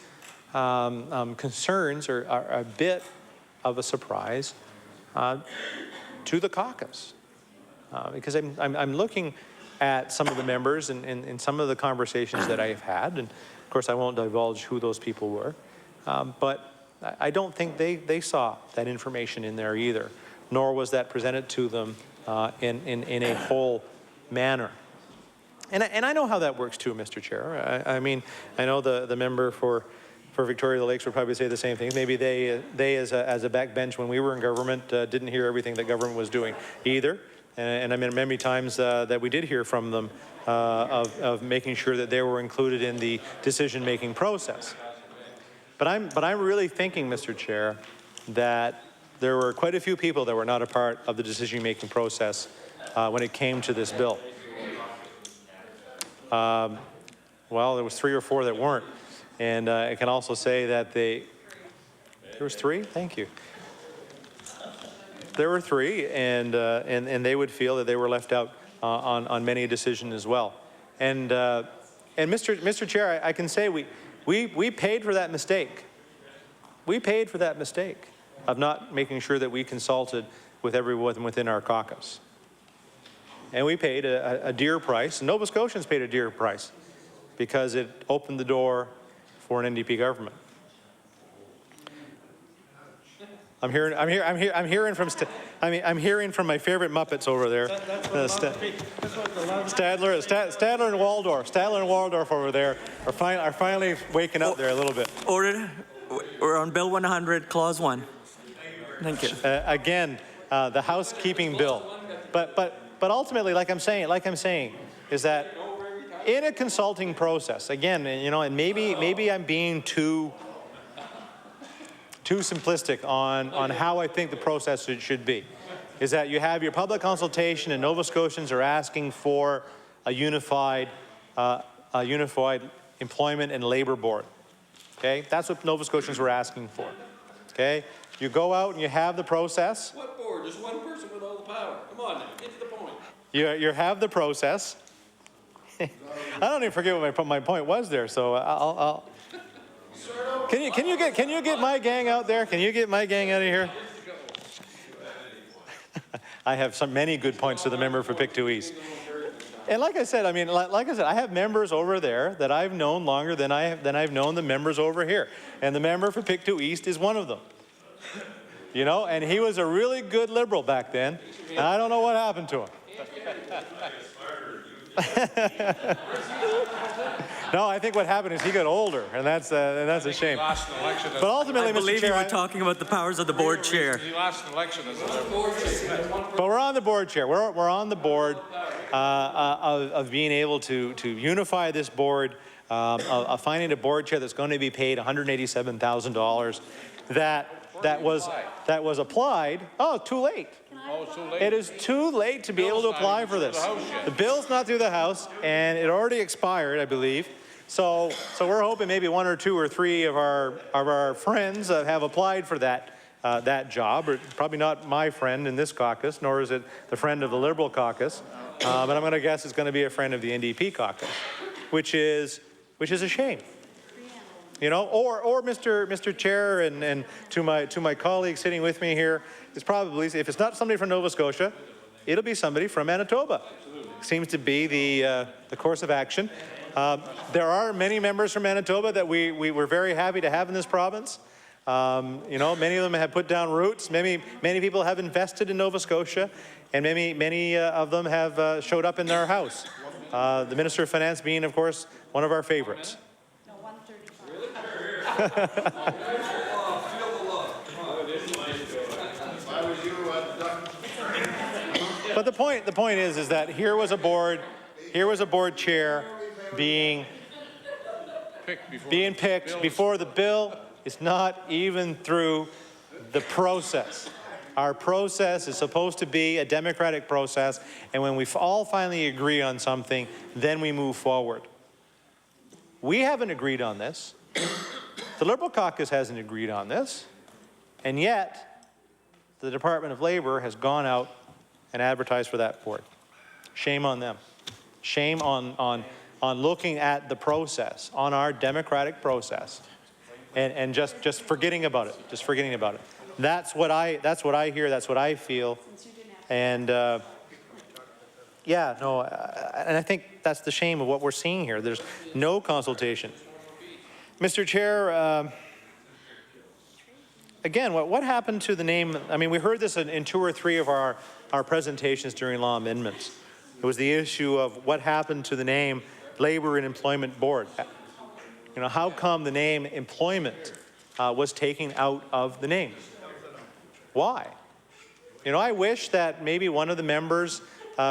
concerns are a bit of a surprise to the caucus. Because I'm looking at some of the members and some of the conversations that I've had, and of course I won't divulge who those people were, but I don't think they saw that information in there either, nor was that presented to them in a whole manner. And I know how that works too, Mr. Chair. I mean, I know the member for Victoria Lakes would probably say the same thing. Maybe they as a backbench when we were in government didn't hear everything that government was doing either. And I mean, many times that we did hear from them of making sure that they were included in the decision-making process. But I'm really thinking, Mr. Chair, that there were quite a few people that were not a part of the decision-making process when it came to this bill. Well, there was 3 or 4 that weren't. And I can also say that there was 3, thank you. There were 3, and they would feel that they were left out on many a decision as well. And Mr. Chair, I can say we paid for that mistake. We paid for that mistake of not making sure that we consulted with everyone within our caucus. And we paid a dear price. Nova Scotians paid a dear price because it opened the door for an NDP government. I'm hearing from my favorite Muppets over there. Stadler and Waldorf. Stadler and Waldorf over there are finally waking up there a little bit. Order. We're on Bill 100, Clause 1. Thank you. Again, the housekeeping bill. But ultimately, like I'm saying, is that in a consulting process, again, you know, and maybe I'm being too simplistic on how I think the process should be, is that you have your public consultation and Nova Scotians are asking for a unified employment and labor board. Okay, that's what Nova Scotians were asking for. Okay, you go out and you have the process. What board? There's one person with all the power. Come on now, get to the point. You have the process. I don't even forget what my point was there, so I'll Can you get my gang out there? Can you get my gang out of here? I have many good points to the member for Pictou East. And like I said, I have members over there that I've known longer than I've known the members over here. And the member for Pictou East is one of them. You know, and he was a really good Liberal back then. And I don't know what happened to him. No, I think what happened is he got older, and that's a shame. But ultimately, I believe Mr. Chair, you were talking about the powers of the board chair. He lost an election as a Liberal. But we're on the board, Chair. We're on the board of being able to unify this board, of finding a board chair that's going to be paid $187,000 that was applied. Oh, too late. Oh, too late. It is too late to be able to apply for this. The bill's not through the House, and it already expired, I believe. So we're hoping maybe 1 or 2 or 3 of our friends have applied for that that job, or probably not my friend in this caucus, nor is it the friend of the Liberal caucus, but I'm going to guess it's going to be a friend of the NDP caucus, which is a shame. You know, or Mr. Chair, and to my colleague sitting with me here, is probably, if it's not somebody from Nova Scotia, it'll be somebody from Manitoba. Seems to be the course of action. There are many members from Manitoba that we were very happy to have in this province. You know, many of them have put down roots. Many people have invested in Nova Scotia, and many of them have showed up in our House. The Minister of Finance being, of course, one of our favorites. But the point is that here was a board chair being picked before the bill is not even through the process. Our process is supposed to be a democratic process, and when we all finally agree on something, then we move forward. We haven't agreed on this. The Liberal caucus hasn't agreed on this, and yet the Department of Labor has gone out and advertised for that board. Shame on them. Shame on looking at the process, on our democratic process, and just forgetting about it. Just forgetting about it. That's what I hear. That's what I feel. And yeah, no, and I think that's the shame of what we're seeing here. There's no consultation. Mr. Chair, again, what happened to the name? I mean, we heard this in 2 or 3 of our presentations during law amendments. It was the issue of what happened to the name Labor and Employment Board. You know, how come the name employment was taken out of the name? Why? You know, I wish that maybe one of the members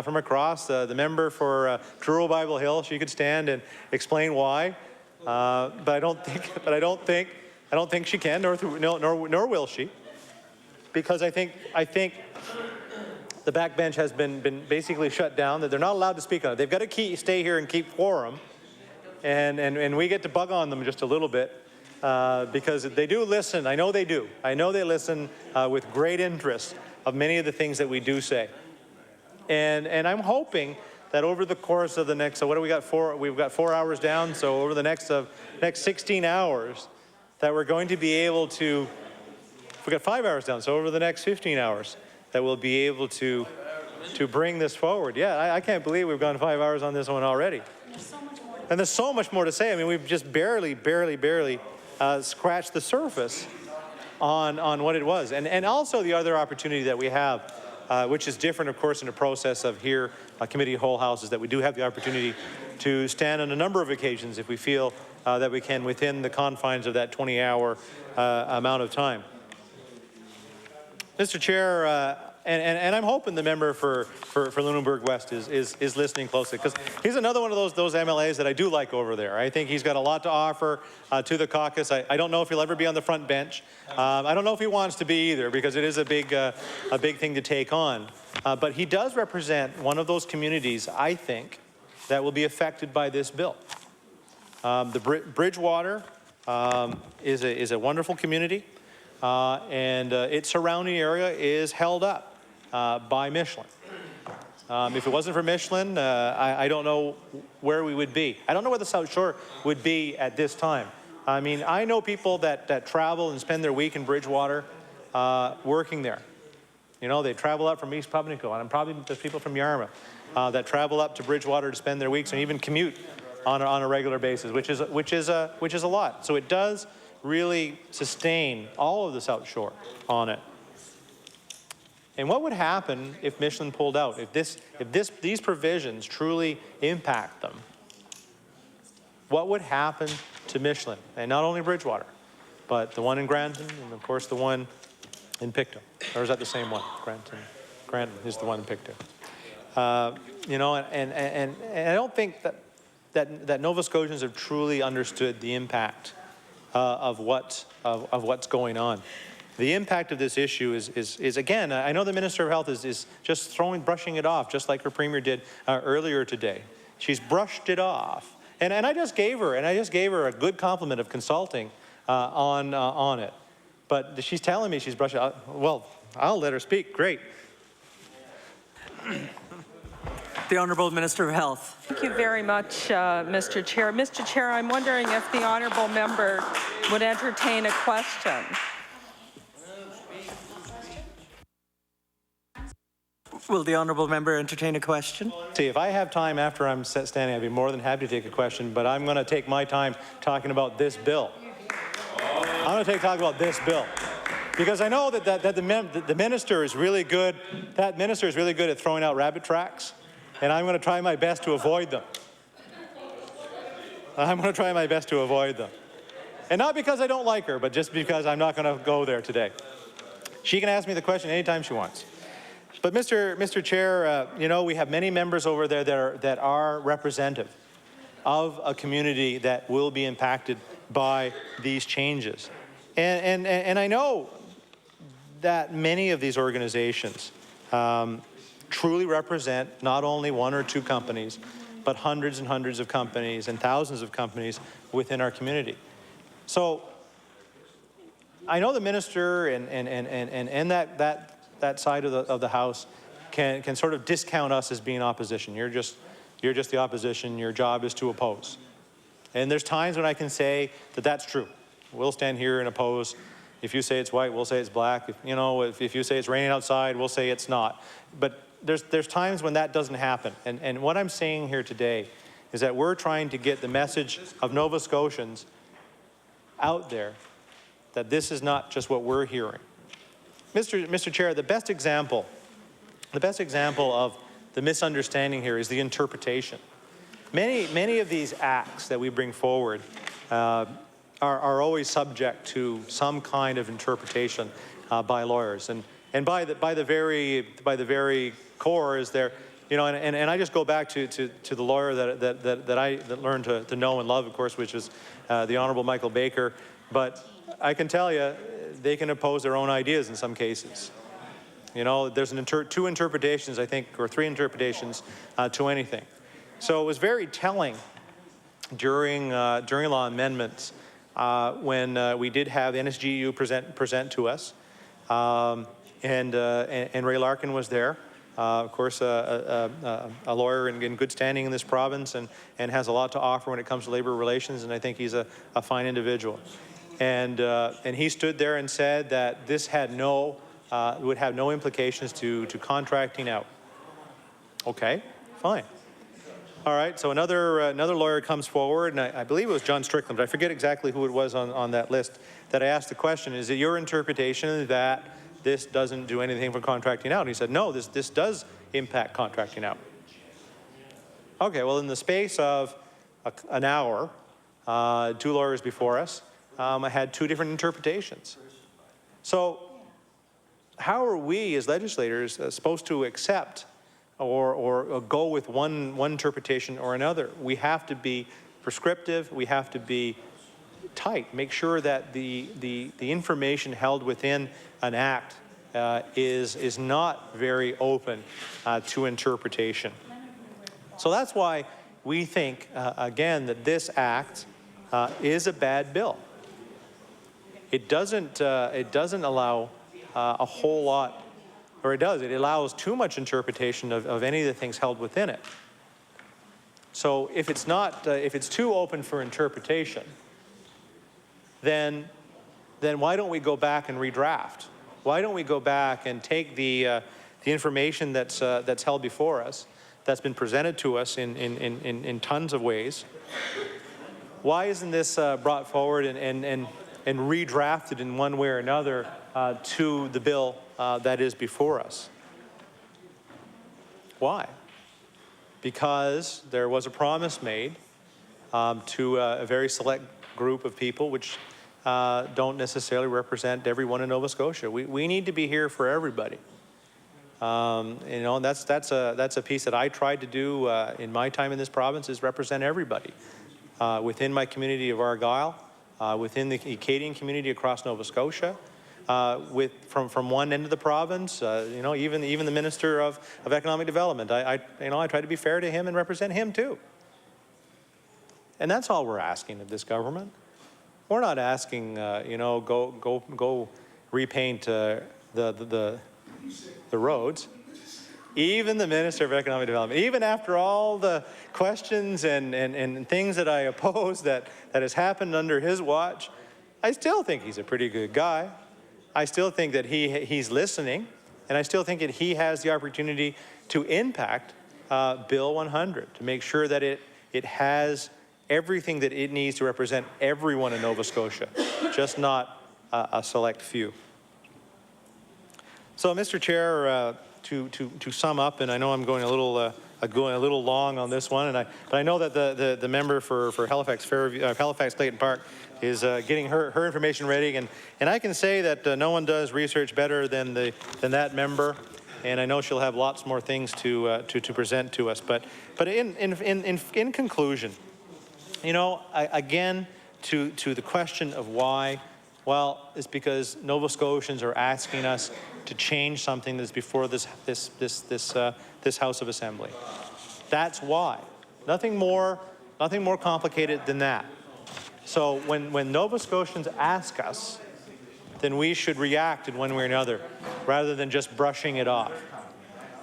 from across, the member for Truro Bible Hill, she could stand and explain why. But I don't think she can, nor will she, because I think the backbench has been basically shut down. That they're not allowed to speak on it. They've got to stay here and keep quorum, and we get to bug on them just a little bit because they do listen. I know they do. I know they listen with great interest of many of the things that we do say, and I'm hoping that over the course of the next, so what do we got? We've got 4 hours down. So over the next 16 hours, that we're going to be able to. We got 5 hours down. So over the next 15 hours, that we'll be able to bring this forward. Yeah, I can't believe we've gone 5 hours on this one already. And there's so much more to say. I mean, we've just barely scratched the surface on what it was, and also the other opportunity that we have. Which is different, of course, in the process of here, committee whole house, is that we do have the opportunity to stand on a number of occasions if we feel that we can within the confines of that 20-hour amount of time. Mr. Chair, and I'm hoping the member for Lunenburg West is listening closely, because he's another one of those MLAs that I do like over there. I think he's got a lot to offer to the caucus. I don't know if he'll ever be on the front bench. I don't know if he wants to be either, because it is a big thing to take on. But he does represent one of those communities, I think, that will be affected by this bill. The Bridgewater is a wonderful community, and its surrounding area is held up by Michelin. If it wasn't for Michelin, I don't know where we would be. I don't know where the South Shore would be at this time. I mean, I know people that travel and spend their week in Bridgewater working there. You know, they travel up from East Pubnico, and probably there's people from Yarmouth that travel up to Bridgewater to spend their weeks and even commute on a regular basis, which is a lot. So it does really sustain all of the South Shore on it. And what would happen if Michelin pulled out? If these provisions truly impact them, what would happen to Michelin? And not only Bridgewater, but the one in Granton, and of course the one in Pictou. Or is that the same one? Granton is the one in Pictou. You know, and I don't think that Nova Scotians have truly understood the impact of what's going on. The impact of this issue is again, I know the Minister of Health is just brushing it off, just like her Premier did earlier today. She's brushed it off, and I just gave her a good compliment of consulting on it. but she's telling me she's brushing. Well, I'll let her speak. Great. The Honourable Minister of Health. Thank you very much, Mr. Chair. Mr. Chair, I'm wondering if the honourable member would entertain a question. Will the honourable member entertain a question? See, if I have time after I'm standing, I'd be more than happy to take a question, but I'm going to take my time talking about this bill. I'm going to talk about this bill. Because I know that the minister is really good, that minister is really good at throwing out rabbit tracks, and I'm going to try my best to avoid them. I'm going to try my best to avoid them. And not because I don't like her, but just because I'm not going to go there today. She can ask me the question anytime she wants. But Mr. Chair, you know, we have many members over there that are representative of a community that will be impacted by these changes. And I know that many of these organizations truly represent not only one or two companies, but hundreds and hundreds of companies and thousands of companies within our community. So I know the minister and that side of the House can sort of discount us as being opposition. You're just the opposition. Your job is to oppose. And there's times when I can say that that's true. We'll stand here and oppose. If you say it's white, we'll say it's black. If you say it's raining outside, we'll say it's not. But there's times when that doesn't happen. And what I'm saying here today is that we're trying to get the message of Nova Scotians out there that this is not just what we're hearing. Mr. Chair, the best example of the misunderstanding here is the interpretation. Many of these acts that we bring forward are always subject to some kind of interpretation by lawyers, and by the very core is there, you know, and I just go back to the lawyer that I learned to know and love, of course, which is the Honourable Michael Baker. But I can tell you, they can oppose their own ideas in some cases. You know, there's two interpretations, I think, or three interpretations to anything. So it was very telling during law amendments when we did have NSGU present to us, and Ray Larkin was there. Of course, a lawyer in good standing in this province, and has a lot to offer when it comes to labor relations, and I think he's a fine individual. And he stood there and said that this had would have no implications to contracting out. Okay, fine. All right, so another lawyer comes forward, and I believe it was John Strickland, but I forget exactly who it was on that list, that I asked the question, is it your interpretation that this doesn't do anything for contracting out? And he said, no, this does impact contracting out. Okay, well, in the space of an hour, two lawyers before us, I had two different interpretations. So how are we as legislators supposed to accept or go with one interpretation or another? We have to be prescriptive. We have to be tight. Make sure that the information held within an act is not very open to interpretation. So that's why we think, again, that this act is a bad bill. It doesn't allow a whole lot, or it does. It allows too much interpretation of any of the things held within it. So if it's not, if it's too open for interpretation, then why don't we go back and redraft? Why don't we go back and take the information that's held before us, that's been presented to us in tons of ways? Why isn't this brought forward and redrafted in one way or another to the bill that is before us? Why? Because there was a promise made to a very select group of people, which don't necessarily represent everyone in Nova Scotia. We need to be here for everybody. You know, and that's a piece that I tried to do in my time in this province, is represent everybody within my community of Argyll, within the Acadian community across Nova Scotia, from one end of the province, you know, even the Minister of Economic Development. I try to be fair to him and represent him too. And that's all we're asking of this government. We're not asking, you know, go repaint the roads. Even the Minister of Economic Development, even after all the questions and things that I oppose that has happened under his watch, I still think he's a pretty good guy. I still think that he's listening, and I still think that he has the opportunity to impact Bill 100, to make sure that it has everything that it needs to represent everyone in Nova Scotia, just not a select few. So, Mr. Chair, to sum up, and I know I'm going a little long on this one, but I know that the member for Halifax Clayton Park is getting her information ready, and I can say that no one does research better than that member, and I know she'll have lots more things to present to us. But in conclusion, you know, again to the question of why. Well, it's because Nova Scotians are asking us to change something that's before this House of Assembly. That's why. Nothing more complicated than that. So when Nova Scotians ask us, then we should react in one way or another, rather than just brushing it off.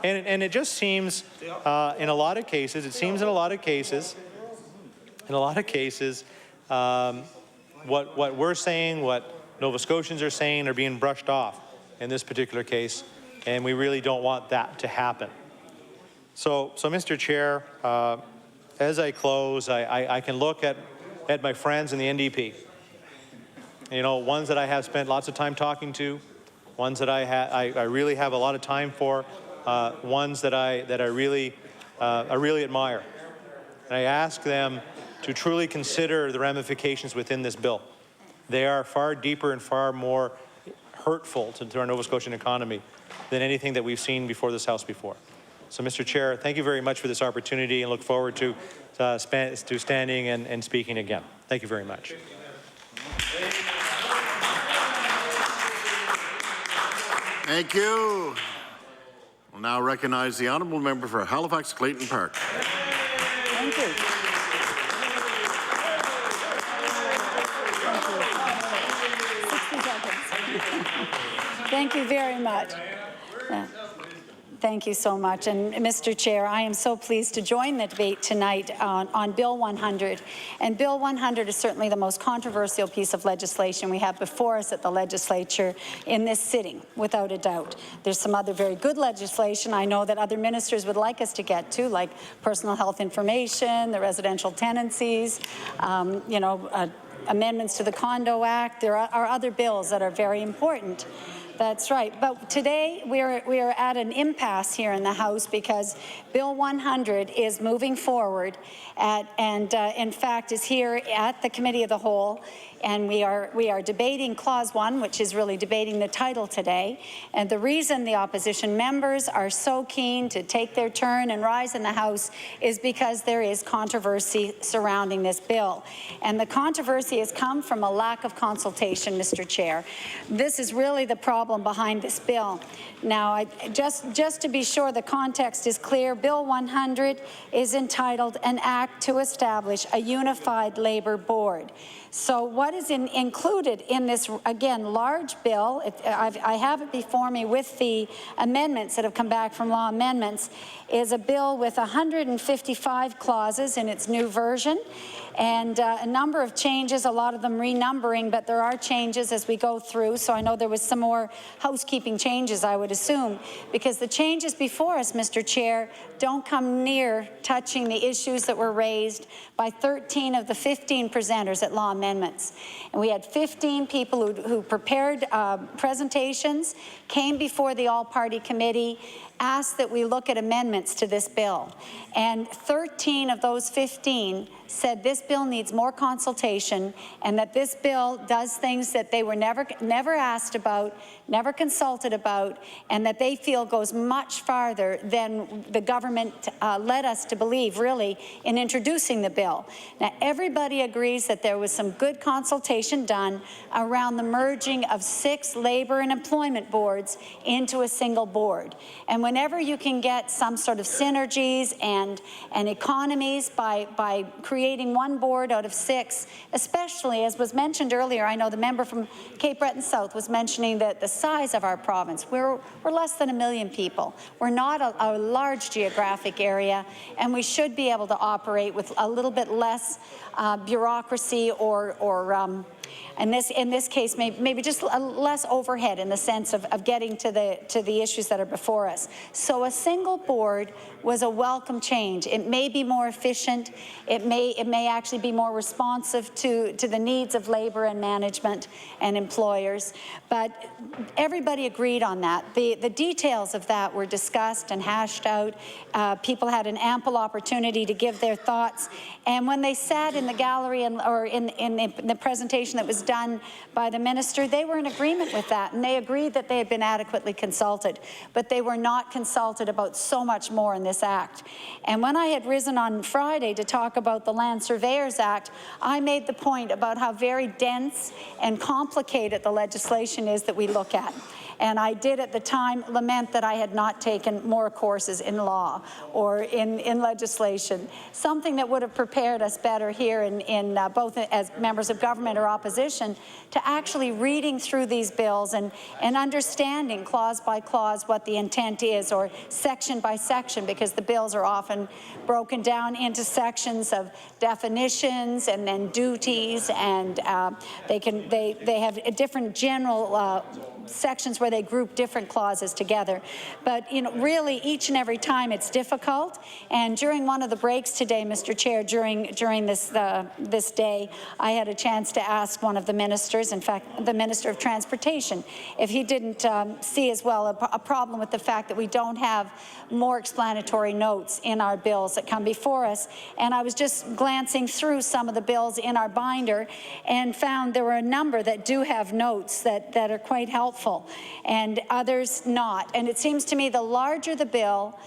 And it just seems, in a lot of cases, what we're saying, what Nova Scotians are saying, are being brushed off in this particular case, and we really don't want that to happen. So Mr. Chair, as I close, I can look at my friends in the NDP. You know, ones that I have spent lots of time talking to, ones that I really have a lot of time for, ones that I really admire. And I ask them to truly consider the ramifications within this bill. They are far deeper and far more hurtful to our Nova Scotian economy than anything that we've seen before this House before. So, Mr. Chair, thank you very much for this opportunity, and look forward to standing and speaking again. Thank you very much. Thank you. We'll now recognize the honourable member for Halifax Clayton Park. Thank you. Thank you very much. Thank you so much. And Mr. Chair, I am so pleased to join the debate tonight on Bill 100. And Bill 100 is certainly the most controversial piece of legislation we have before us at the legislature in this sitting, without a doubt. There's some other very good legislation I know that other ministers would like us to get to, like personal health information, the residential tenancies, amendments to the Condo Act. There are other bills that are very important. That's right. But today we are at an impasse here in the House because Bill 100 is moving forward and in fact is here at the Committee of the Whole, and we are debating Clause 1, which is really debating the title today. And the reason the opposition members are so keen to take their turn and rise in the House is because there is controversy surrounding this bill. And the controversy has come from a lack of consultation, Mr. Chair. This is really the problem behind this bill. Now, just to be sure the context is clear, Bill 100 is entitled An Act to Establish a Unified Labour Board. So what is included in this, again, large bill, I have it before me with the amendments that have come back from law amendments, is a bill with 155 clauses in its new version, and a number of changes, a lot of them renumbering, but there are changes as we go through. So I know there was some more housekeeping changes, I would assume, because the changes before us, Mr. Chair, don't come near touching the issues that were raised by 13 of the 15 presenters at law amendments. And we had 15 people who prepared presentations, came before the all-party committee, asked that we look at amendments to this bill. And 13 of those 15 said this bill needs more consultation and that this bill does things that they were never asked about, never consulted about, and that they feel goes much farther than the government led us to believe, really, in introducing the bill. Now, everybody agrees that there was some good consultation done around the merging of 6 labour and employment boards into a single board. And whenever you can get some sort of synergies and economies by creating one board out of 6, especially as was mentioned earlier, I know the member from Cape Breton South was mentioning that the size of our province, we're less than 1 million people. We're not a large geographic area, and we should be able to operate with a little bit less bureaucracy or in this case, maybe just less overhead in the sense of getting to the issues that are before us. So a single board was a welcome change. It may be more efficient. It may actually be more responsive to the needs of labour and management and employers. But everybody agreed on that. The details of that were discussed and hashed out. People had an ample opportunity to give their thoughts. And when they sat in the gallery or in the presentation that was done by the minister, they were in agreement with that, and they agreed that they had been adequately consulted, but they were not consulted about so much more in this act. And when I had risen on Friday to talk about the Land Surveyors Act, I made the point about how very dense and complicated the legislation is that we look at. And I did at the time lament that I had not taken more courses in law or in legislation, something that would have prepared us better here in both as members of government or opposition to actually reading through these bills and understanding clause by clause what the intent is, or section by section, because the bills are often broken down into sections of definitions and then duties, and they have different general sections where they group different clauses together. But, you know, really each and every time it's difficult. And during one of the breaks today, Mr. Chair, during this day, I had a chance to ask one of the ministers, in fact, the Minister of Transportation, if he didn't see as well a problem with the fact that we don't have more explanatory notes in our bills that come before us. And I was just glancing through some of the bills in our binder and found there were a number that do have notes that are quite helpful, and others not. And it seems to me the larger the bill,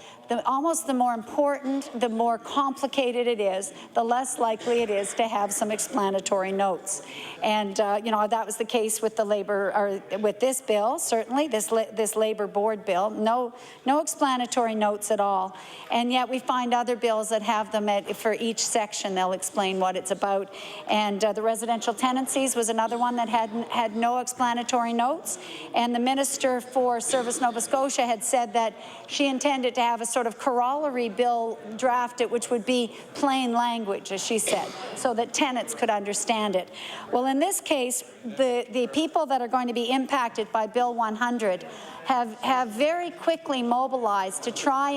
almost the more important, the more complicated it is, the less likely it is to have some explanatory notes. And you know, that was the case with the labor, or with this bill, certainly this labor board bill. No explanatory notes at all. And yet we find other bills that have them for each section. They'll explain what it's about. And the residential tenancies was another one that had no explanatory notes. And the Minister for Service Nova Scotia had said that she intended to have a sort of corollary bill drafted, which would be plain language, as she said, so that tenants could understand it. Well, in this case, the people that are going to be impacted by Bill 100 have very quickly mobilized to try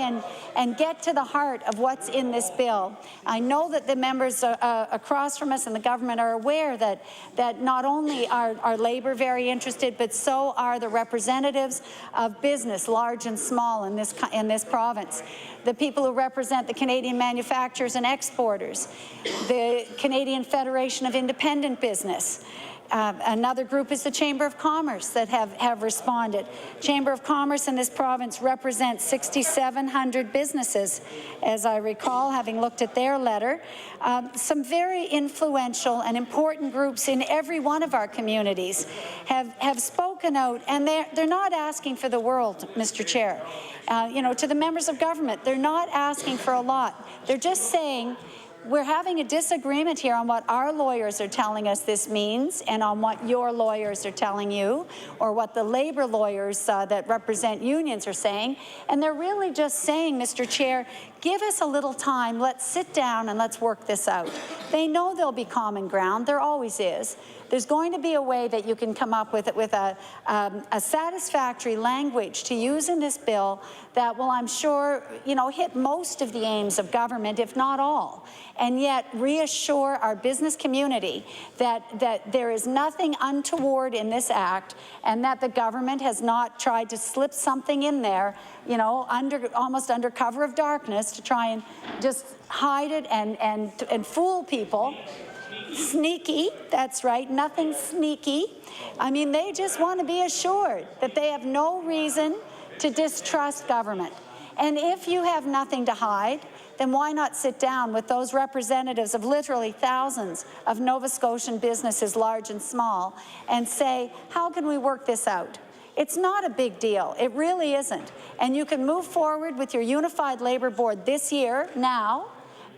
and get to the heart of what's in this bill. I know that the members across from us and the government are aware that not only are Labour very interested, but so are the representatives of business, large and small, in this province. The people who represent the Canadian manufacturers and exporters, the Canadian Federation of Independent Business. Another group is the Chamber of Commerce that have responded. Chamber of Commerce in this province represents 6,700 businesses, as I recall, having looked at their letter. Some very influential and important groups in every one of our communities have spoken out, and they're not asking for the world, Mr. Chair. You know, to the members of government, they're not asking for a lot. They're just saying, we're having a disagreement here on what our lawyers are telling us this means and on what your lawyers are telling you, or what the Labour lawyers that represent unions are saying. And they're really just saying, Mr. Chair, give us a little time, let's sit down and let's work this out. They know there'll be common ground, there always is. There's going to be a way that you can come up with a satisfactory language to use in this bill that will, I'm sure, you know, hit most of the aims of government, if not all, and yet reassure our business community that there is nothing untoward in this act, and that the government has not tried to slip something in there, you know, almost under cover of darkness, to try and just hide it and fool people sneaky. That's right, nothing sneaky. I mean, they just want to be assured that they have no reason to distrust government. And if you have nothing to hide, then why not sit down with those representatives of literally thousands of Nova Scotian businesses, large and small, and say, how can we work this out? It's not a big deal. It really isn't. And you can move forward with your Unified Labour Board this year, now,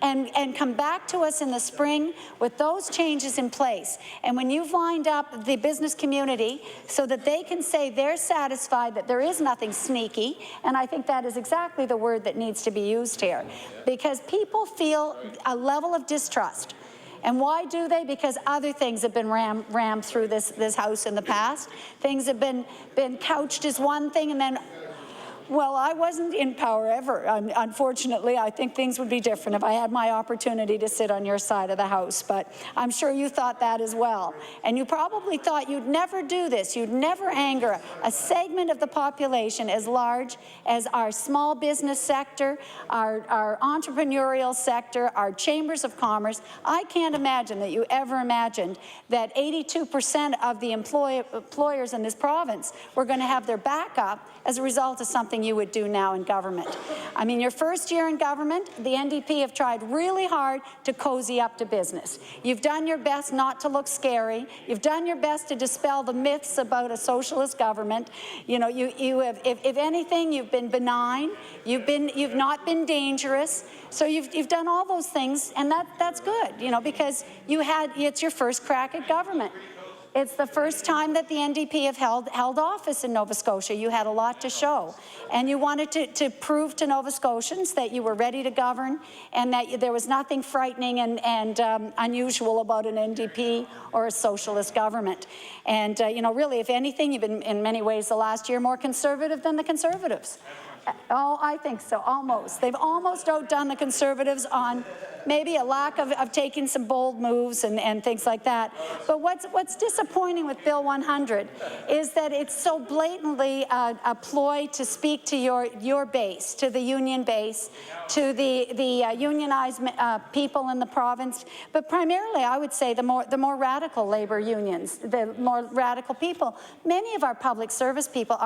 and come back to us in the spring with those changes in place. And when you've lined up the business community so that they can say they're satisfied that there is nothing sneaky, and I think that is exactly the word that needs to be used here, because people feel a level of distrust. And why do they? Because other things have been rammed through this House in the past. Things have been couched as one thing, and then, well, I wasn't in power ever. Unfortunately, I think things would be different if I had my opportunity to sit on your side of the House, but I'm sure you thought that as well. And you probably thought you'd never do this. You'd never anger a segment of the population as large as our small business sector, our entrepreneurial sector, our chambers of commerce. I can't imagine that you ever imagined that 82% of the employers in this province were going to have their back up as a result of something you would do now in government. I mean, your first year in government, the NDP have tried really hard to cozy up to business. You've done your best not to look scary. You've done your best to dispel the myths about a socialist government. You know, you have, if anything, you've been benign. You've not been dangerous. So you've done all those things, and that's good, you know, because it's your first crack at government. It's the first time that the NDP have held office in Nova Scotia. You had a lot to show. And you wanted to prove to Nova Scotians that you were ready to govern and that there was nothing frightening and unusual about an NDP or a socialist government. And, you know, really, if anything, you've been, in many ways, the last year more conservative than the Conservatives. Oh, I think so, almost. They've almost outdone the Conservatives on maybe a lack of taking some bold moves and things like that. But what's disappointing with Bill 100 is that it's so blatantly a ploy to speak to your base, to the union base, to the unionized people in the province, but primarily, I would say, the more radical labor unions, the more radical people. Many of our public service people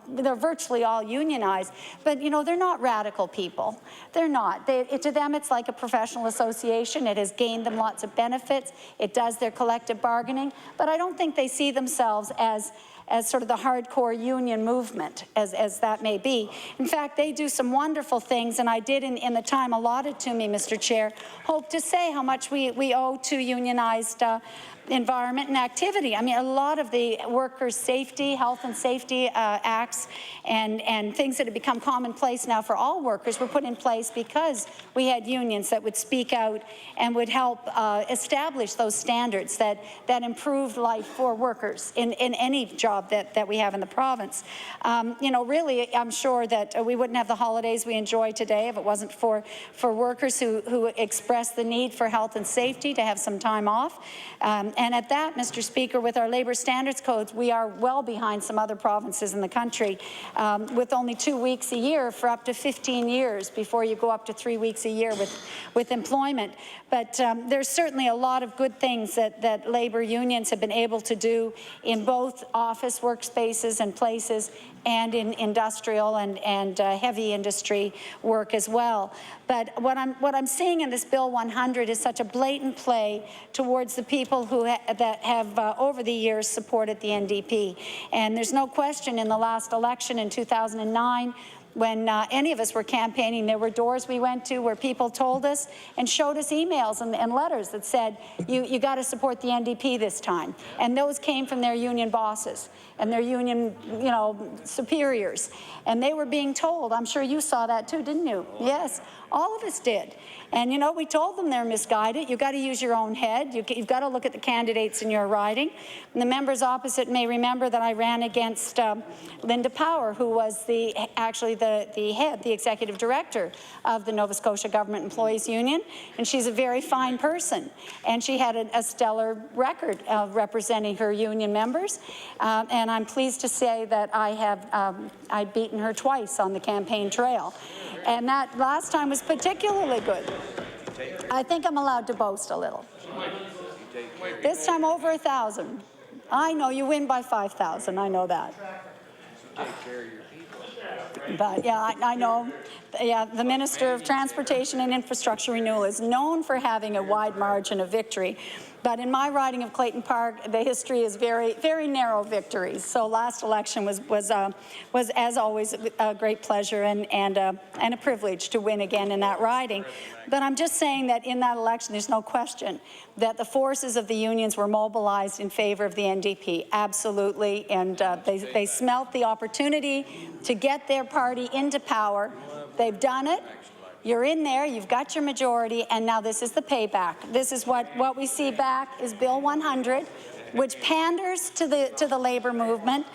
they're virtually all unionized, but you know, they're not radical people. They're not. To them, it's like a professional association. It has gained them lots of benefits. It does their collective bargaining, but I don't think they see themselves as sort of the hardcore union movement, as that may be. In fact, they do some wonderful things, and I did, in the time allotted to me, Mr. Chair, hope to say how much we owe to unionized environment and activity. I mean, a lot of the workers' safety, health and safety acts and things that have become commonplace now for all workers were put in place because we had unions that would speak out and would help establish those standards that improved life for workers in any job that we have in the province. You know, really, I'm sure that we wouldn't have the holidays we enjoy today if it wasn't for workers who express the need for health and safety to have some time off. And at that, Mr. Speaker, with our labour standards codes, we are well behind some other provinces in the country, with only 2 weeks a year for up to 15 years before you go up to 3 weeks a year with employment. But there's certainly a lot of good things that labour unions have been able to do in both office workspaces and places and in industrial and heavy industry work as well. But what I'm seeing in this Bill 100 is such a blatant play towards the people that have over the years supported the NDP. And there's no question in the last election in 2009, when any of us were campaigning, there were doors we went to where people told us and showed us emails and letters that said, you got to support the NDP this time. And those came from their union bosses and their union, you know, superiors. And they were being told, I'm sure you saw that too, didn't you? Yes, all of us did. And, you know, we told them they're misguided. You've got to use your own head. You've got to look at the candidates in your riding. And the members opposite may remember that I ran against Linda Power, who was actually the executive director of the Nova Scotia Government Employees Union. And she's a very fine person. And she had a stellar record of representing her union members. And I'm pleased to say that I'd beaten her twice on the campaign trail. And that last time was particularly good. I think I'm allowed to boast a little. This time over 1,000. I know you win by 5,000. I know that. But yeah, I know. Yeah, the Minister of Transportation and Infrastructure Renewal is known for having a wide margin of victory. But in my riding of Clayton Park, the history is very, very narrow victories. So last election was as always a great pleasure and a privilege to win again in that riding. But I'm just saying that in that election, there's no question that the forces of the unions were mobilized in favor of the NDP, absolutely, and they smelt the opportunity to get their party into power. They've done it. You're in there, you've got your majority, and now this is the payback. This is what we see back is Bill 100, which panders to the labor movement,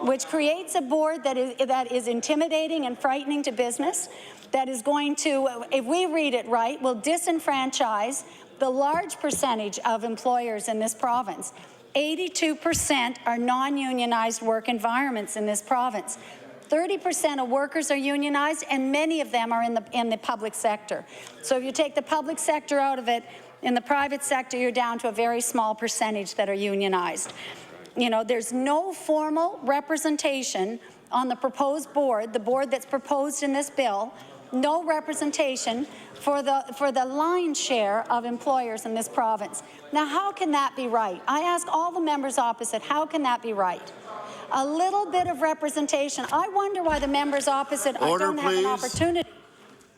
which creates a board that is intimidating and frightening to business, that is going to, if we read it right, will disenfranchise the large percentage of employers in this province. 82% are non-unionized work environments in this province. 30% of workers are unionized, and many of them are in the public sector. So if you take the public sector out of it, in the private sector, you're down to a very small percentage that are unionized. You know, there's no formal representation on the proposed board, the board that's proposed in this bill, no representation for the lion's share of employers in this province. Now, how can that be right? I ask all the members opposite, how can that be right? A little bit of representation. I wonder why the members opposite don't have an opportunity.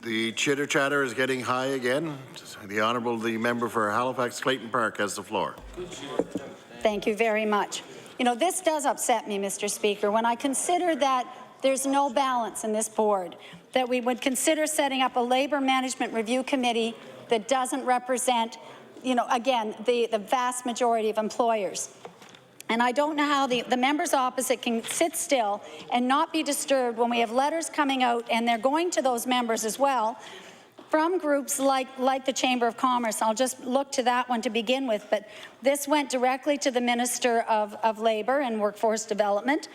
The chitter chatter is getting high again. The member for Halifax Clayton Park has the floor. Thank you very much. You know, this does upset me, Mr. Speaker, when I consider that there's no balance in this board, that we would consider setting up a Labour Management Review Committee that doesn't represent, you know, again, the vast majority of employers. And I don't know how the members opposite can sit still and not be disturbed when we have letters coming out, and they're going to those members as well, from groups like the Chamber of Commerce. I'll just look to that one to begin with, but this went directly to the Minister of Labour and Workforce Development.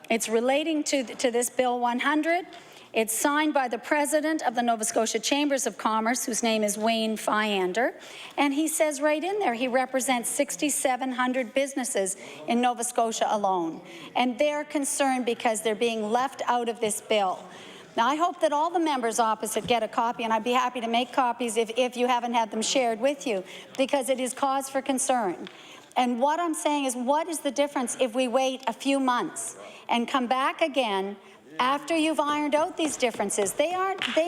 It's relating to this Bill 100. It's signed by the President of the Nova Scotia Chambers of Commerce, whose name is Wayne Fyander, and he says right in there he represents 6,700 businesses in Nova Scotia alone, and they're concerned because they're being left out of this bill. Now, I hope that all the members opposite get a copy, and I'd be happy to make copies if you haven't had them shared with you, because it is cause for concern. And what I'm saying is, what is the difference if we wait a few months and come back again after you've ironed out these differences? They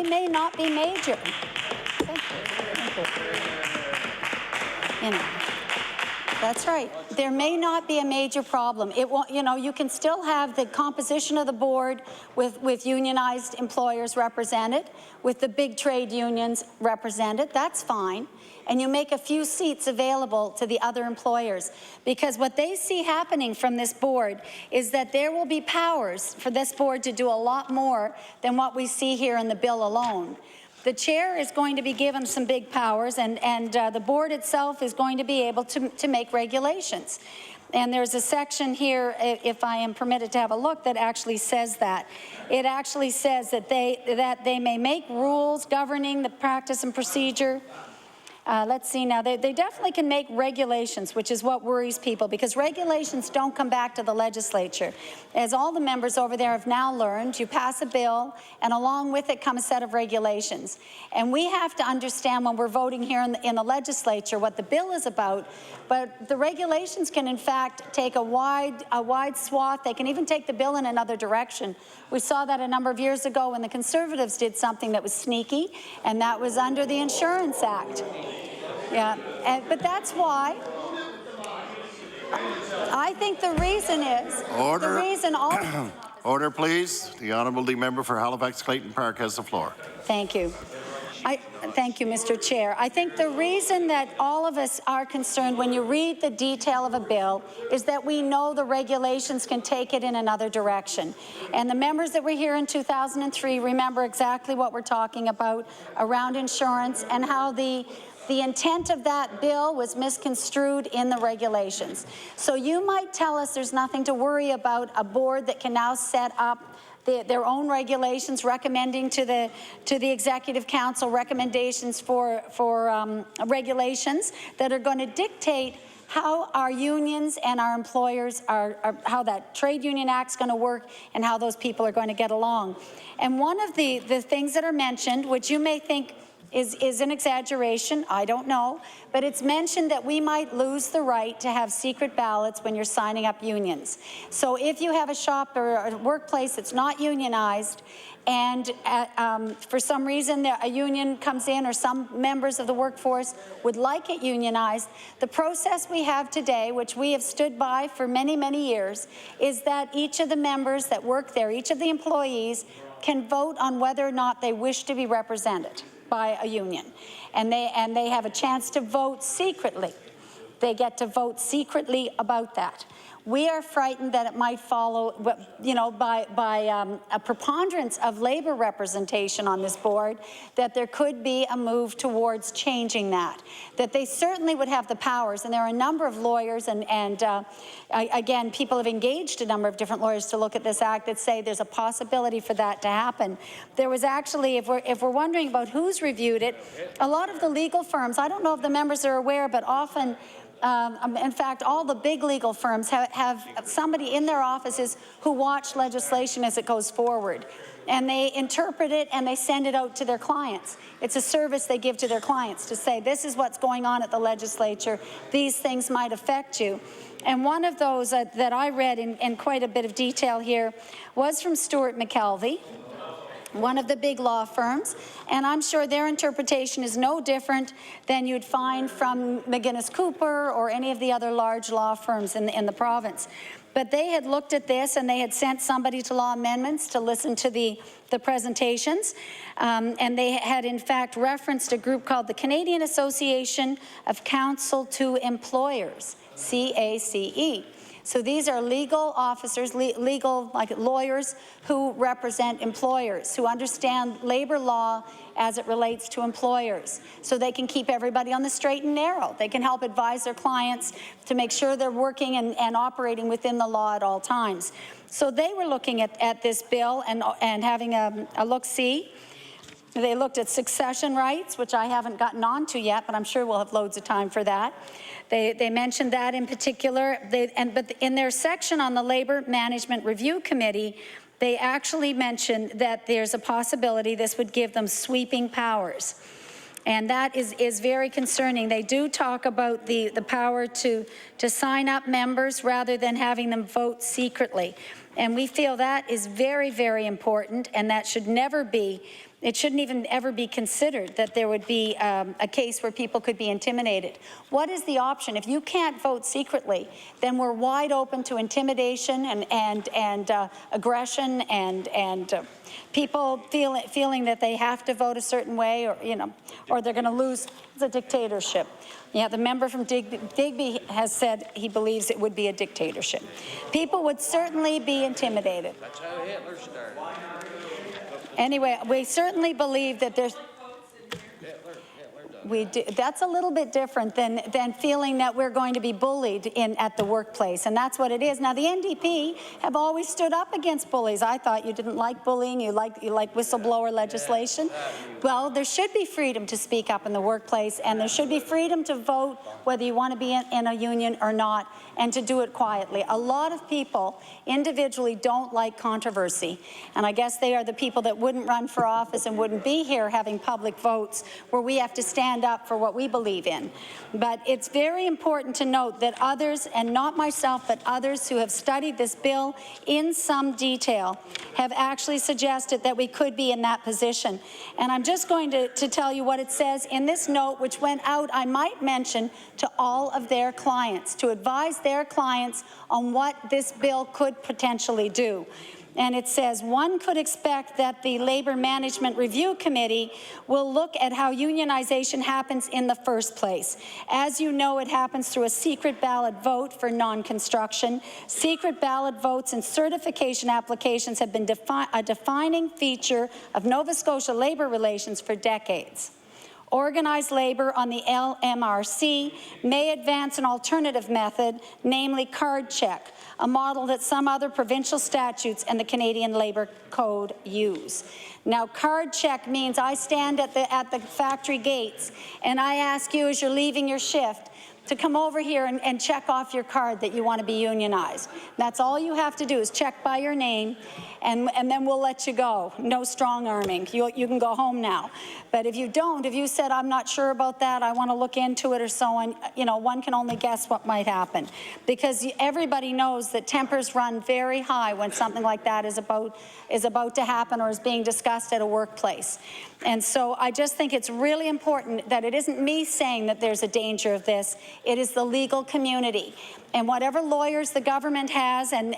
may not be major. Thank you. You know, that's right. There may not be a major problem. It won't, you know, you can still have the composition of the board with unionized employers represented, with the big trade unions represented. That's fine. And you make a few seats available to the other employers, because what they see happening from this board is that there will be powers for this board to do a lot more than what we see here in the bill alone. The chair is going to be given some big powers, and the board itself is going to be able to make regulations. And there's a section here, if I am permitted to have a look, that actually says that. It actually says that they may make rules governing the practice and procedure. Let's see now, they definitely can make regulations, which is what worries people, because regulations don't come back to the legislature. As all the members over there have now learned, you pass a bill, and along with it come a set of regulations. And we have to understand when we're voting here in the legislature what the bill is about, but the regulations can in fact take a wide swath. They can even take the bill in another direction. We saw that a number of years ago when the Conservatives did something that was sneaky, and that was under the Insurance Act. Yeah, but that's why I think the reason is Order. The reason all Order, please. The Honourable Member for Halifax Clayton Park has the floor. Thank you. Thank you, Mr. Chair. I think the reason that all of us are concerned when you read the detail of a bill is that we know the regulations can take it in another direction. And the members that were here in 2003 remember exactly what we're talking about around insurance and how the intent of that bill was misconstrued in the regulations. So you might tell us there's nothing to worry about, a board that can now set up their own regulations, recommending to the Executive Council recommendations for regulations that are going to dictate how our unions and our employers how that Trade Union Act's going to work and how those people are going to get along. And one of the things that are mentioned, which you may think is an exaggeration, I don't know, but it's mentioned that we might lose the right to have secret ballots when you're signing up unions. So if you have a shop or a workplace that's not unionized, and for some reason a union comes in or some members of the workforce would like it unionized, the process we have today, which we have stood by for many, many years, is that each of the members that work there, each of the employees, can vote on whether or not they wish to be represented by a union. And they have a chance to vote secretly. They get to vote secretly about that. We are frightened that it might follow, you know, by a preponderance of Labour representation on this board, that there could be a move towards changing that. That they certainly would have the powers, and there are a number of lawyers, and again, people have engaged a number of different lawyers to look at this act that say there's a possibility for that to happen. There was actually, if we're wondering about who's reviewed it, a lot of the legal firms, I don't know if the members are aware, but often in fact, all the big legal firms have somebody in their offices who watch legislation as it goes forward. And they interpret it and they send it out to their clients. It's a service they give to their clients to say, this is what's going on at the legislature. These things might affect you. And one of those that I read in quite a bit of detail here was from Stuart McKelvey, one of the big law firms, and I'm sure their interpretation is no different than you'd find from McGuinness Cooper or any of the other large law firms in the province. But they had looked at this and they had sent somebody to Law Amendments to listen to the presentations, and they had in fact referenced a group called the Canadian Association of Counsel to Employers, CACE. So these are legal officers, legal like lawyers who represent employers, who understand labor law as it relates to employers. So they can keep everybody on the straight and narrow. They can help advise their clients to make sure they're working and operating within the law at all times. So they were looking at this bill and having a look-see. They looked at succession rights, which I haven't gotten on to yet, but I'm sure we'll have loads of time for that. They mentioned that in particular, but in their section on the Labour Management Review Committee, they actually mentioned that there's a possibility this would give them sweeping powers. And that is very concerning. They do talk about the power to sign up members rather than having them vote secretly. And we feel that is very, very important, and that should never be, it shouldn't even ever be considered that there would be a case where people could be intimidated. What is the option? If you can't vote secretly, then we're wide open to intimidation and aggression and people feeling that they have to vote a certain way, or or they're going to lose. It's a dictatorship. Yeah, the member from Digby has said he believes it would be a dictatorship. People would certainly be intimidated. That's how Hitler started. Anyway, we certainly believe that there's... That's a little bit different than feeling that we're going to be bullied at the workplace, and that's what it is. Now, the NDP have always stood up against bullies. I thought you didn't like bullying, you like whistleblower legislation. Well, there should be freedom to speak up in the workplace, and there should be freedom to vote whether you want to be in a union or not, and to do it quietly. A lot of people individually don't like controversy, and I guess they are the people that wouldn't run for office and wouldn't be here having public votes where we have to stand up for what we believe in. But it's very important to note that others, and not myself, but others who have studied this bill in some detail, have actually suggested that we could be in that position. And I'm just going to tell you what it says in this note, which went out, I might mention, to all of their clients, to advise their clients on what this bill could potentially do. And it says, one could expect that the Labour Management Review Committee will look at how unionization happens in the first place. As you know, it happens through a secret ballot vote for non-construction. Secret ballot votes and certification applications have been a defining feature of Nova Scotia labour relations for decades. Organized labour on the LMRC may advance an alternative method, namely card check, a model that some other provincial statutes and the Canadian Labour Code use. Now, card check means I stand at the factory gates and I ask you as you're leaving your shift to come over here and check off your card that you want to be unionized. That's all you have to do is check by your name, and then we'll let you go. No strong arming. You can go home now. But if you don't, if you said, I'm not sure about that, I want to look into it or so on, you know, one can only guess what might happen. Because everybody knows that tempers run very high when something like that is about to happen or is being discussed at a workplace. And so I just think it's really important that it isn't me saying that there's a danger of this. It is the legal community. And whatever lawyers the government has and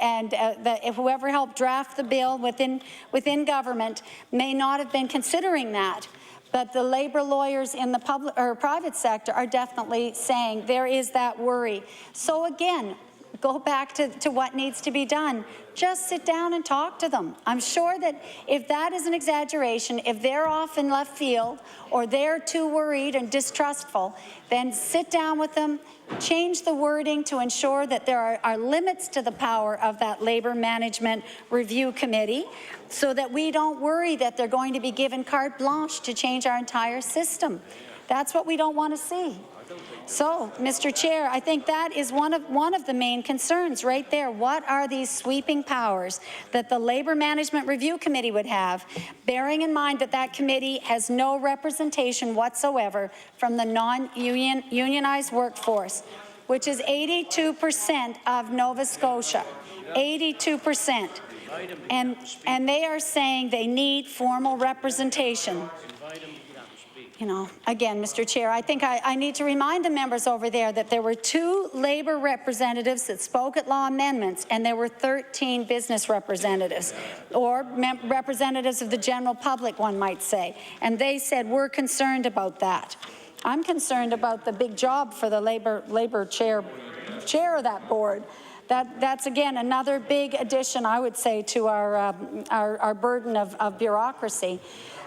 whoever helped draft the bill within government may not have been considering that. But the labor lawyers in the public or private sector are definitely saying there is that worry. So again, go back to what needs to be done. Just sit down and talk to them. I'm sure that if that is an exaggeration, if they're off in left field or they're too worried and distrustful, then sit down with them, change the wording to ensure that there are limits to the power of that Labour Management Review Committee so that we don't worry that they're going to be given carte blanche to change our entire system. That's what we don't want to see. So, Mr. Chair, I think that is one of the main concerns right there. What are these sweeping powers that the Labour Management Review Committee would have, bearing in mind that that committee has no representation whatsoever from the non-unionized workforce, which is 82% of Nova Scotia, 82%. And they are saying they need formal representation. You know, again, Mr. Chair, I think I need to remind the members over there that there were 2 Labour representatives that spoke at law amendments, and there were 13 business representatives, or representatives of the general public, one might say. And they said, we're concerned about that. I'm concerned about the big job for the Labour chair of that board. That's, again, another big addition, I would say, to our burden of bureaucracy.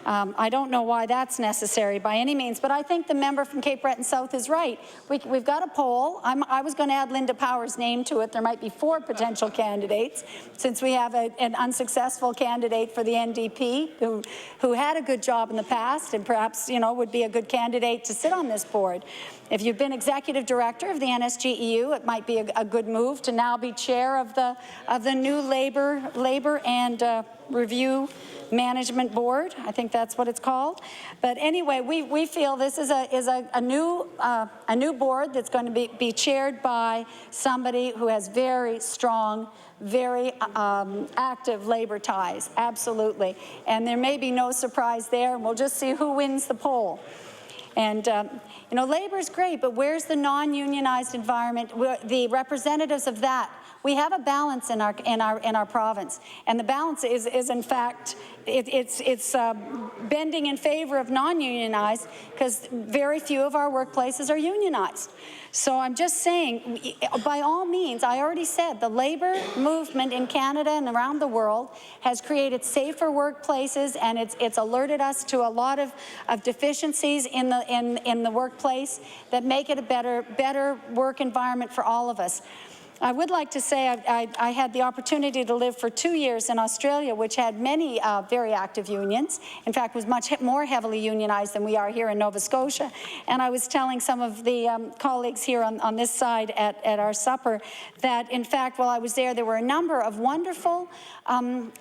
I don't know why that's necessary by any means, but I think the member from Cape Breton South is right. We've got a poll. I was going to add Linda Power's name to it. There might be 4 potential candidates, since we have an unsuccessful candidate for the NDP who had a good job in the past and perhaps, you know, would be a good candidate to sit on this board. If you've been executive director of the NSGEU, it might be a good move to now be chair of the new Labour and Review Management Board. I think that's what it's called. But anyway, we feel this is a new board that's going to be chaired by somebody who has very strong, very active Labour ties, absolutely. And there may be no surprise there, and we'll just see who wins the poll. And you know, Labour is great, but where's the non-unionized environment? The representatives of that. We have a balance in our province, and the balance is in fact it's bending in favor of non-unionized because very few of our workplaces are unionized. So I'm just saying, by all means, I already said the labour movement in Canada and around the world has created safer workplaces, and it's alerted us to a lot of deficiencies in the workplace that make it a better work environment for all of us. I would like to say I had the opportunity to live for 2 years in Australia, which had many very active unions. In fact, was much more heavily unionized than we are here in Nova Scotia. And I was telling some of the colleagues here on this side at our supper that, in fact, while I was there were a number of wonderful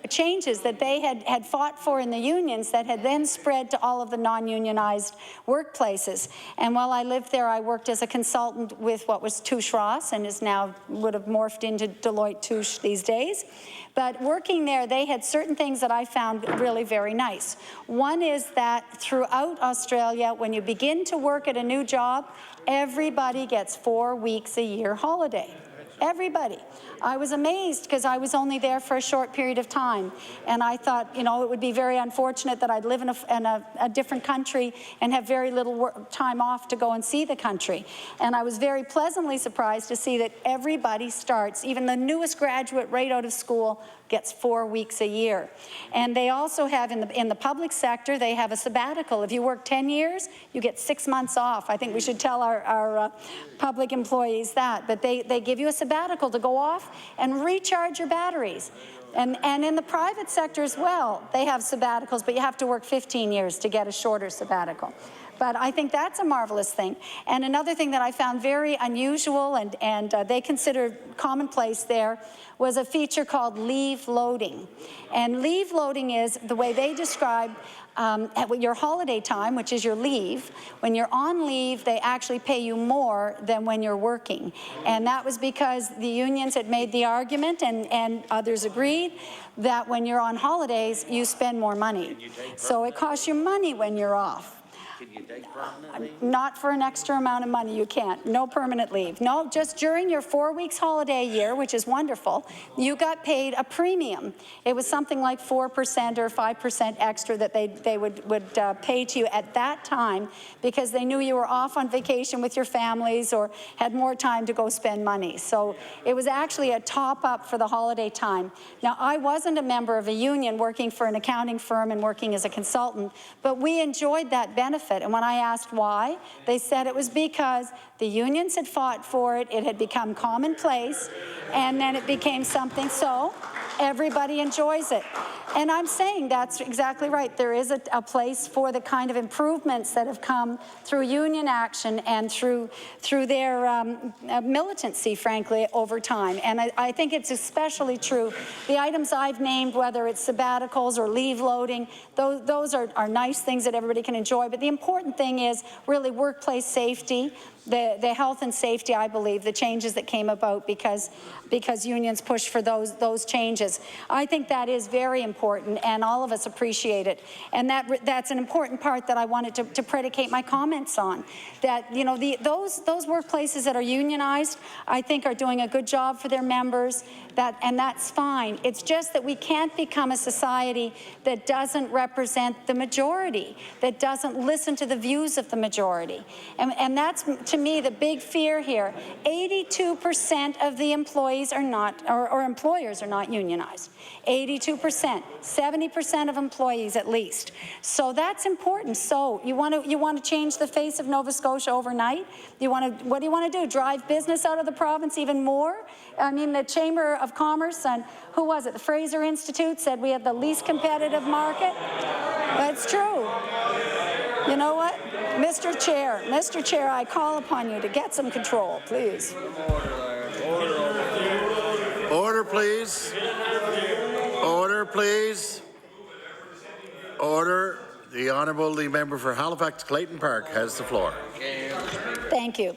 changes that they had fought for in the unions that had then spread to all of the non-unionized workplaces. And while I lived there, I worked as a consultant with what was Touche Ross and is now would have morphed into Deloitte Touche these days. But working there, they had certain things that I found really very nice. One is that throughout Australia, when you begin to work at a new job, everybody gets 4 weeks a year holiday. Everybody. I was amazed because I was only there for a short period of time, and I thought, you know, it would be very unfortunate that I'd live in a different country and have very little time off to go and see the country. And I was very pleasantly surprised to see that everybody starts, even the newest graduate right out of school, gets 4 weeks a year. And they also have, in the public sector, they have a sabbatical. If you work 10 years, you get 6 months off. I think we should tell our public employees that. But they give you a sabbatical to go off and recharge your batteries. And in the private sector as well, they have sabbaticals, but you have to work 15 years to get a shorter sabbatical. But I think that's a marvelous thing. And another thing that I found very unusual and they considered commonplace there was a feature called leave loading. And leave loading is the way they describe your holiday time, which is your leave. When you're on leave, they actually pay you more than when you're working. And that was because the unions had made the argument, and others agreed, that when you're on holidays, you spend more money. So it costs you money when you're off. Can you take permanent leave? Not for an extra amount of money, you can't. No permanent leave. No, just during your 4 weeks holiday year, which is wonderful, you got paid a premium. It was something like 4% or 5% extra that they would pay to you at that time because they knew you were off on vacation with your families or had more time to go spend money. So it was actually a top up for the holiday time. Now, I wasn't a member of a union working for an accounting firm and working as a consultant, but we enjoyed that benefit. And when I asked why, they said it was because the unions had fought for it, it had become commonplace, and then it became something so everybody enjoys it. And I'm saying that's exactly right. There is a place for the kind of improvements that have come through union action and through their militancy, frankly, over time. And I think it's especially true. The items I've named, whether it's sabbaticals or leave loading, those are nice things that everybody can enjoy. But the important thing is really workplace safety, the health and safety, I believe, the changes that came about because unions pushed for those changes. I think that is very important, and all of us appreciate it. And that's an important part that I wanted to predicate my comments on. That, you know, those workplaces that are unionized, I think, are doing a good job for their members, and that's fine. It's just that we can't become a society that doesn't represent the majority, that doesn't listen to the views of the majority. And that's, to me, the big fear here. 82% of the employees are not, or employers are not unionized. 82%, 70% of employees at least. So that's important. So you want to change the face of Nova Scotia overnight? What do you want to do? Drive business out of the province even more? I mean, the Chamber of Commerce and who was it? The Fraser Institute said we have the least competitive market. That's true. You know what? Mr. Chair, I call upon you to get some control, please. Order, please. Order, please. Order. The Honourable Member for Halifax Clayton Park has the floor. Thank you.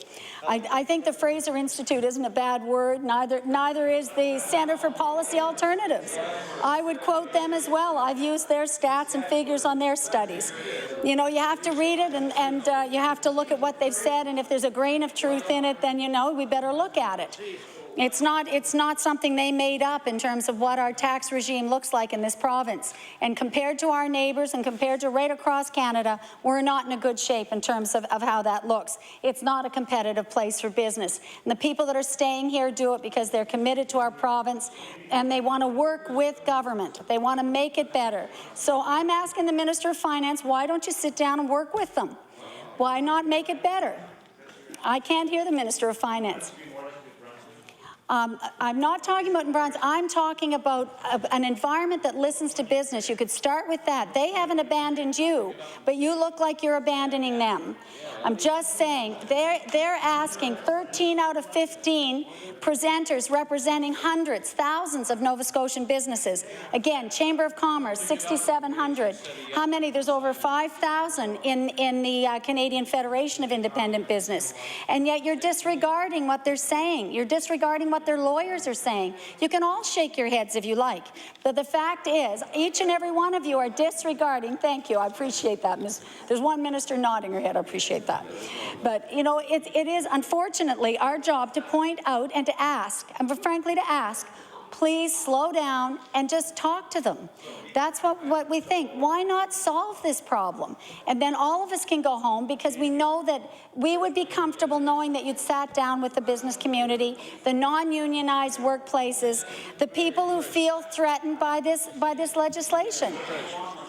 I think the Fraser Institute isn't a bad word, neither is the Centre for Policy Alternatives. I would quote them as well. I've used their stats and figures on their studies. You know, you have to read it and you have to look at what they've said, and if there's a grain of truth in it, then, you know, we better look at it. It's not something they made up in terms of what our tax regime looks like in this province. And compared to our neighbours and compared to right across Canada, we're not in a good shape in terms of how that looks. It's not a competitive place for business. And the people that are staying here do it because they're committed to our province and they want to work with government. They want to make it better. So I'm asking the Minister of Finance, why don't you sit down and work with them? Why not make it better? I can't hear the Minister of Finance. I'm not talking about in Brunswick. I'm talking about an environment that listens to business. You could start with that. They haven't abandoned you, but you look like you're abandoning them. I'm just saying, they're asking 13 out of 15 presenters representing hundreds, thousands of Nova Scotian businesses. Again, Chamber of Commerce, 6,700. How many? There's over 5,000 in the Canadian Federation of Independent Business. And yet you're disregarding what they're saying. You're disregarding what their lawyers are saying. You can all shake your heads if you like, but the fact is, each and every one of you are disregarding. Thank you, I appreciate that. There's one minister nodding her head, I appreciate that. But, you know, it is unfortunately our job to point out and to ask, and frankly to ask, please slow down and just talk to them. That's what we think. Why not solve this problem? And then all of us can go home, because we know that we would be comfortable knowing that you'd sat down with the business community, the non-unionized workplaces, the people who feel threatened by this legislation.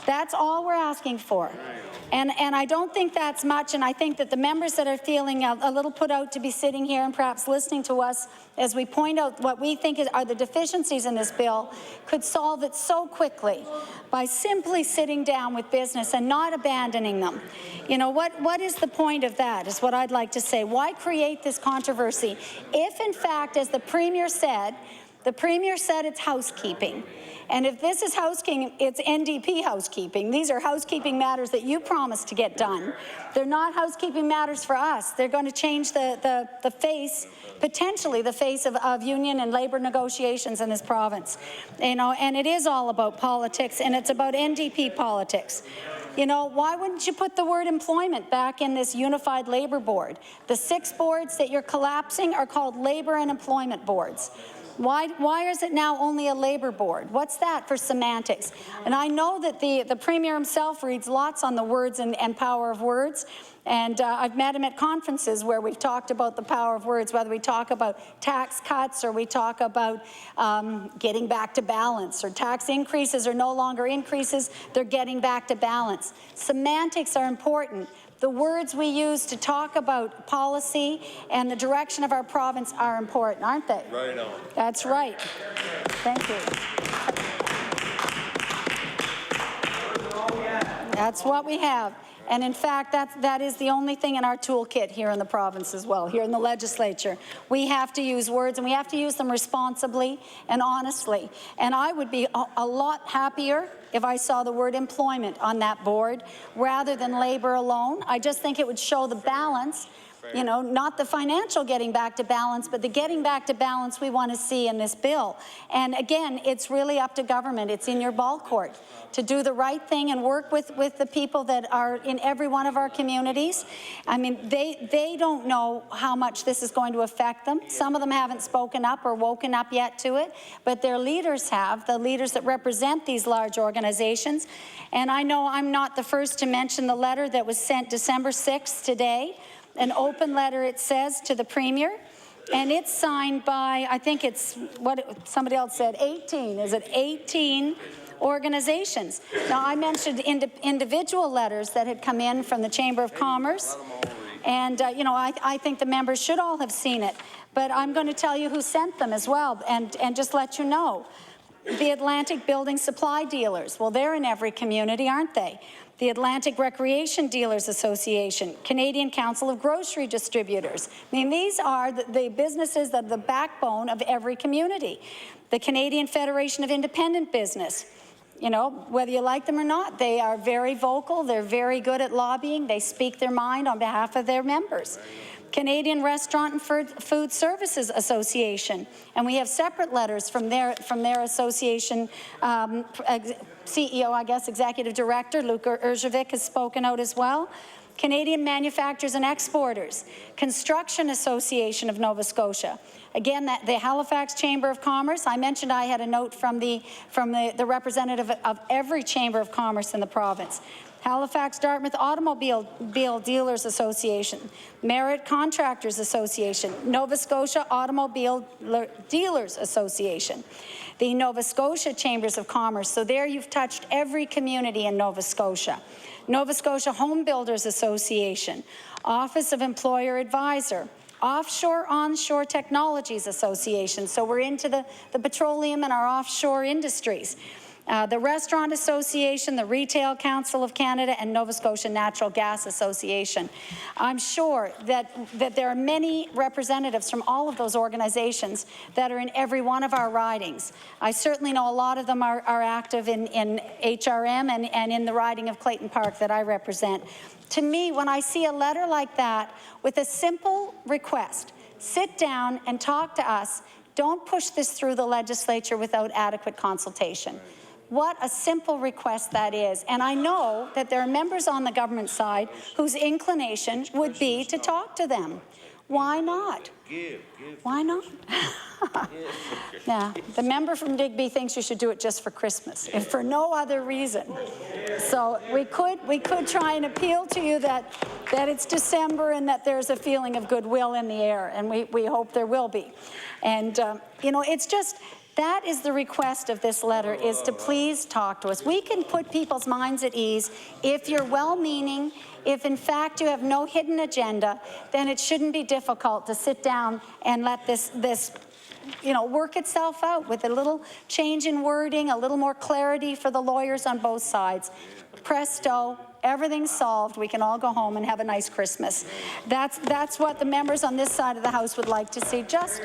That's all we're asking for. And I don't think that's much, and I think that the members that are feeling a little put out to be sitting here and perhaps listening to us as we point out what we think are the deficiencies in this bill could solve it so quickly by simply sitting down with business and not abandoning them. You know, what is the point of that, is what I'd like to say. Why create this controversy if, in fact, as the Premier said it's housekeeping? And if this is housekeeping, it's NDP housekeeping. These are housekeeping matters that you promised to get done. They're not housekeeping matters for us. They're going to change the face, potentially the face of union and labour negotiations in this province. You know, and it is all about politics, and it's about NDP politics. You know, why wouldn't you put the word employment back in this unified labour board? The 6 boards that you're collapsing are called labour and employment boards. Why is it now only a labour board? What's that for semantics? And I know that the Premier himself reads lots on the words and power of words. And I've met him at conferences where we've talked about the power of words, whether we talk about tax cuts or we talk about getting back to balance, or tax increases are no longer increases, they're getting back to balance. Semantics are important. The words we use to talk about policy and the direction of our province are important, aren't they? Right on. That's right. Thank you. That's what we have. And in fact, that is the only thing in our toolkit here in the province as well, here in the legislature. We have to use words, and we have to use them responsibly and honestly. And I would be a lot happier if I saw the word employment on that board rather than labour alone. I just think it would show the balance, you know, not the financial getting back to balance, but the getting back to balance we want to see in this bill. And again, it's really up to government. It's in your ball court to do the right thing and work with the people that are in every one of our communities. I mean, they don't know how much this is going to affect them. Some of them haven't spoken up or woken up yet to it, but their leaders have, the leaders that represent these large organizations. And I know I'm not the first to mention the letter that was sent December 6th today, an open letter, it says, to the Premier. And it's signed by, I think it's what somebody else said, 18. Is it 18 organizations? Now, I mentioned individual letters that had come in from the Chamber of Commerce. And, you know, I think the members should all have seen it. But I'm going to tell you who sent them as well, and just let you know. The Atlantic Building Supply Dealers. Well, they're in every community, aren't they? The Atlantic Recreation Dealers Association, Canadian Council of Grocery Distributors. I mean, these are the businesses that are the backbone of every community. The Canadian Federation of Independent Business. You know, whether you like them or not, they are very vocal, they're very good at lobbying, they speak their mind on behalf of their members. Canadian Restaurant and Food Services Association, and we have separate letters from their association. CEO, I guess, Executive Director Luka Erzhevic has spoken out as well. Canadian Manufacturers and Exporters, Construction Association of Nova Scotia. Again, the Halifax Chamber of Commerce. I mentioned I had a note from the representative of every Chamber of Commerce in the province. Halifax Dartmouth Automobile Dealers Association, Merit Contractors Association, Nova Scotia Automobile Dealers Association, the Nova Scotia Chambers of Commerce. So there you've touched every community in Nova Scotia. Nova Scotia Home Builders Association, Office of Employer Advisor, Offshore-Onshore Technologies Association. So we're into the petroleum and our offshore industries. The Restaurant Association, the Retail Council of Canada, and Nova Scotia Natural Gas Association. I'm sure that there are many representatives from all of those organizations that are in every one of our ridings. I certainly know a lot of them are active in HRM and in the riding of Clayton Park that I represent. To me, when I see a letter like that with a simple request, sit down and talk to us, don't push this through the legislature without adequate consultation. What a simple request that is. And I know that there are members on the government side whose inclination would be to talk to them. Why not? Why not? Yeah, the member from Digby thinks you should do it just for Christmas, if for no other reason. So we could try and appeal to you that it's December and that there's a feeling of goodwill in the air, and we hope there will be. And you know, it's just, that is the request of this letter, is to please talk to us. We can put people's minds at ease. If you're well-meaning, if in fact you have no hidden agenda, then it shouldn't be difficult to sit down and let this you know, work itself out with a little change in wording, a little more clarity for the lawyers on both sides. Presto, everything's solved. We can all go home and have a nice Christmas. That's what the members on this side of the House would like to see. Just,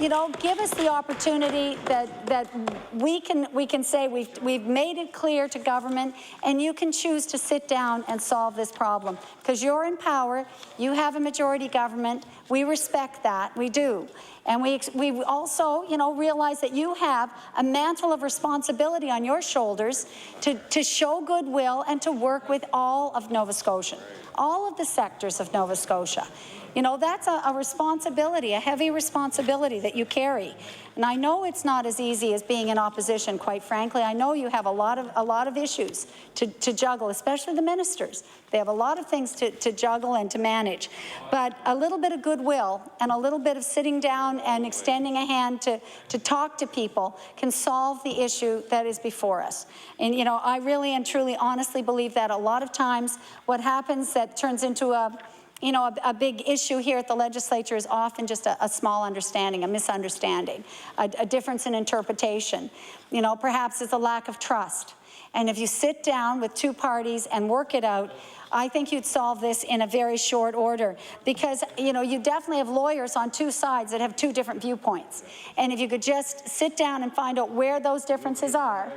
you know, give us the opportunity that we can say we've made it clear to government, and you can choose to sit down and solve this problem. Because you're in power, you have a majority government. We respect that, we do. And we also, you know, realize that you have a mantle of responsibility on your shoulders to show goodwill and to work with all of Nova Scotia, all of the sectors of Nova Scotia. You know, that's a responsibility, a heavy responsibility that you carry. And I know it's not as easy as being in opposition, quite frankly. I know you have a lot of issues to juggle, especially the ministers. They have a lot of things to juggle and to manage. But a little bit of goodwill and a little bit of sitting down and extending a hand to talk to people can solve the issue that is before us. And, you know, I really and truly honestly believe that a lot of times what happens that turns into a big issue here at the legislature is often just a small understanding, a misunderstanding, a difference in interpretation. You know, perhaps it's a lack of trust. And if you sit down with two parties and work it out, I think you'd solve this in a very short order, because, you know, you definitely have lawyers on two sides that have two different viewpoints. And if you could just sit down and find out where those differences are,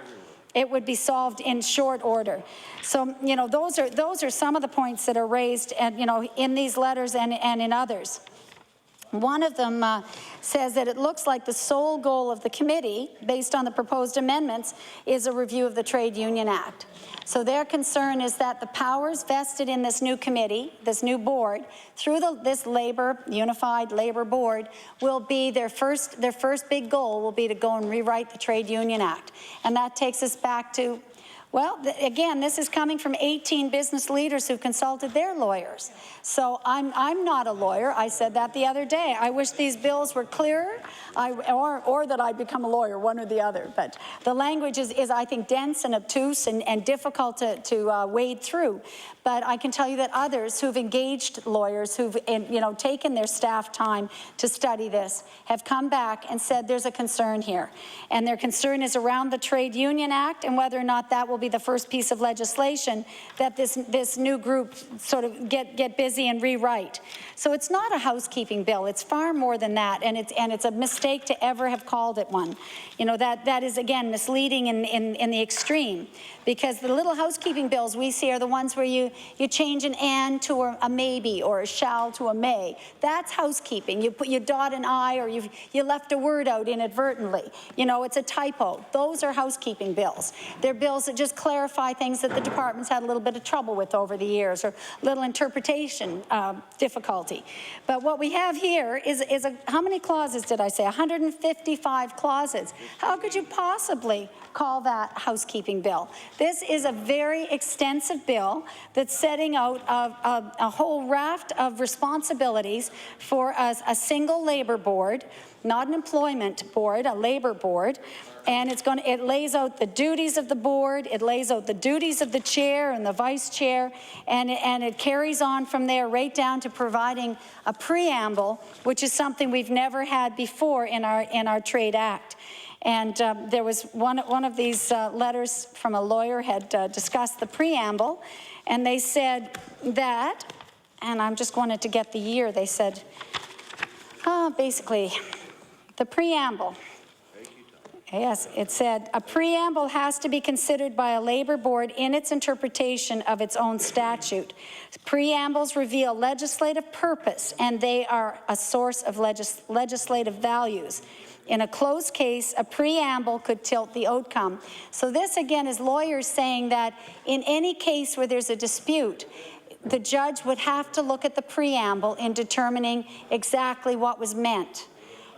it would be solved in short order. So, you know, those are some of the points that are raised, and, you know, in these letters and in others. One of them says that it looks like the sole goal of the committee, based on the proposed amendments, is a review of the Trade Union Act. So their concern is that the powers vested in this new committee, this new board, through this Unified Labour Board, will be their first big goal will be to go and rewrite the Trade Union Act. And that takes us back to, well, again, this is coming from 18 business leaders who consulted their lawyers. So I'm not a lawyer. I said that the other day. I wish these bills were clearer, or that I'd become a lawyer, one or the other. But the language is I think, dense and obtuse and difficult to wade through. But I can tell you that others who've engaged lawyers, who've taken their staff time to study this, have come back and said there's a concern here. And their concern is around the Trade Union Act and whether or not that will be the first piece of legislation that this new group sort of get busy and rewrite. So it's not a housekeeping bill. It's far more than that, and it's a mistake to ever have called it one. You know, that is, again, misleading in the extreme, because the little housekeeping bills we see are the ones where you change an and to a maybe, or a shall to a may. That's housekeeping. You dot an I, or you left a word out inadvertently. You know, it's a typo. Those are housekeeping bills. They're bills that just clarify things that the department's had a little bit of trouble with over the years, or little interpretation difficulty. But what we have here is how many clauses did I say? 155 clauses. How could you possibly call that housekeeping bill? This is a very extensive bill that's setting out a whole raft of responsibilities for a single labor board, not an employment board, a labor board. And it lays out the duties of the board, it lays out the duties of the chair and the vice chair, and it carries on from there right down to providing a preamble, which is something we've never had before in our Trade Act. And there was one of these letters from a lawyer had discussed the preamble, and they said that, and I'm just wanted to get the year, they said, basically, the preamble. Yes, it said, a preamble has to be considered by a labor board in its interpretation of its own statute. Preambles reveal legislative purpose, and they are a source of legislative values. In a closed case, a preamble could tilt the outcome. So this, again, is lawyers saying that in any case where there's a dispute, the judge would have to look at the preamble in determining exactly what was meant,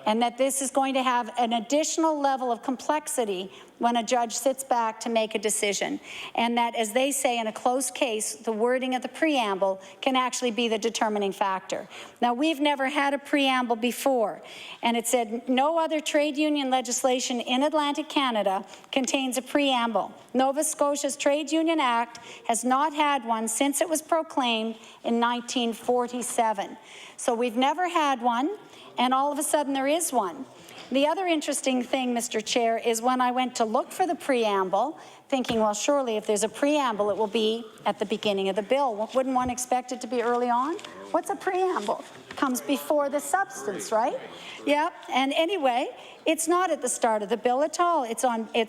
and that this is going to have an additional level of complexity when a judge sits back to make a decision. And that, as they say in a closed case, the wording of the preamble can actually be the determining factor. Now, we've never had a preamble before, and it said, no other trade union legislation in Atlantic Canada contains a preamble. Nova Scotia's Trade Union Act has not had one since it was proclaimed in 1947. So we've never had one, and all of a sudden there is one. The other interesting thing, Mr. Chair, is when I went to look for the preamble, thinking, well, surely if there's a preamble, it will be at the beginning of the bill. Wouldn't one expect it to be early on? What's a preamble? Comes before the substance, right? Yeah, and anyway, it's not at the start of the bill at all. It's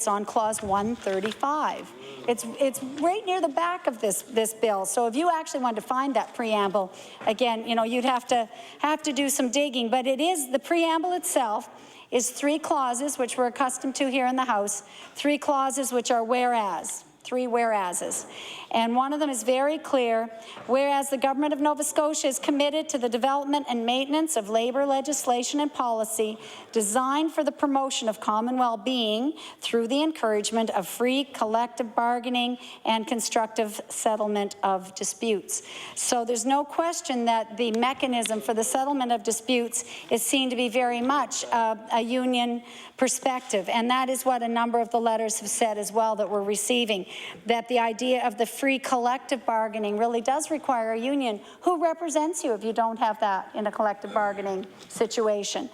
on clause 135. It's right near the back of this bill. So if you actually wanted to find that preamble, again, you know, you'd have to do some digging. But it is, the preamble itself is 3 clauses, which we're accustomed to here in the House, 3 clauses which are whereas, 3 whereases. And one of them is very clear. Whereas the Government of Nova Scotia is committed to the development and maintenance of labour legislation and policy designed for the promotion of common well-being through the encouragement of free collective bargaining and constructive settlement of disputes. So there's no question that the mechanism for the settlement of disputes is seen to be very much a union perspective, and that is what a number of the letters have said as well that we're receiving, that the idea of the free collective bargaining really does require a union. Who represents you if you don't have that in a collective bargaining situation?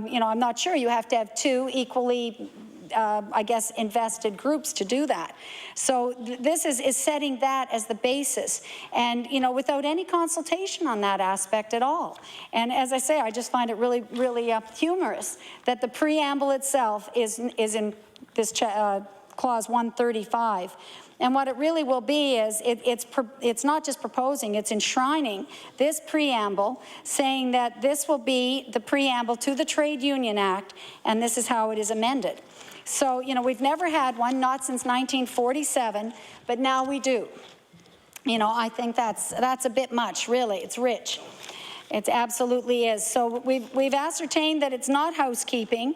You know, I'm not sure. You have to have 2 equally I guess, invested groups to do that. So this is setting that as the basis, and, you know, without any consultation on that aspect at all. And as I say, I just find it really, really humorous that the preamble itself is in this clause 135. And what it really will be is it's not just proposing, it's enshrining this preamble, saying that this will be the preamble to the Trade Union Act, and this is how it is amended. So, you know, we've never had one, not since 1947, but now we do. You know, I think that's a bit much, really. It's rich. It absolutely is. So we've ascertained that it's not housekeeping,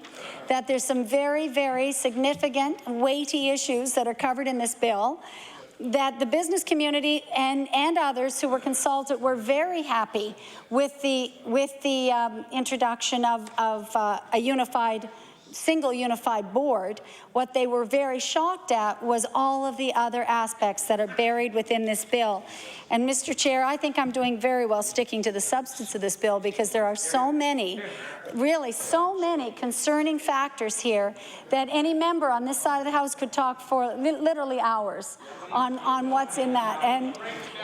that there's some very, very significant, weighty issues that are covered in this bill, that the business community and others who were consulted were very happy with the introduction of a single unified board. What they were very shocked at was all of the other aspects that are buried within this bill. And Mr. Chair, I think I'm doing very well sticking to the substance of this bill, because there are so many, really so many concerning factors here that any member on this side of the House could talk for literally hours on what's in that. And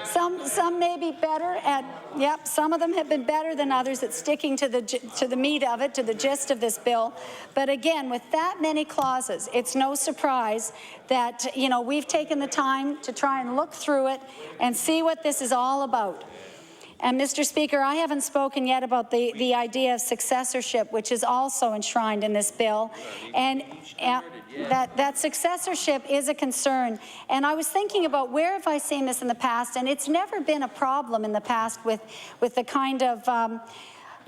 some may be better at, yep, some of them have been better than others at sticking to the meat of it, to the gist of this bill. But again, with that many clauses, it's no surprise that, you know, we've taken the time to try and look through it and see what this is all about. And Mr. Speaker, I haven't spoken yet about the idea of successorship, which is also enshrined in this bill. And that successorship is a concern. And I was thinking about where have I seen this in the past, and it's never been a problem in the past with the kind of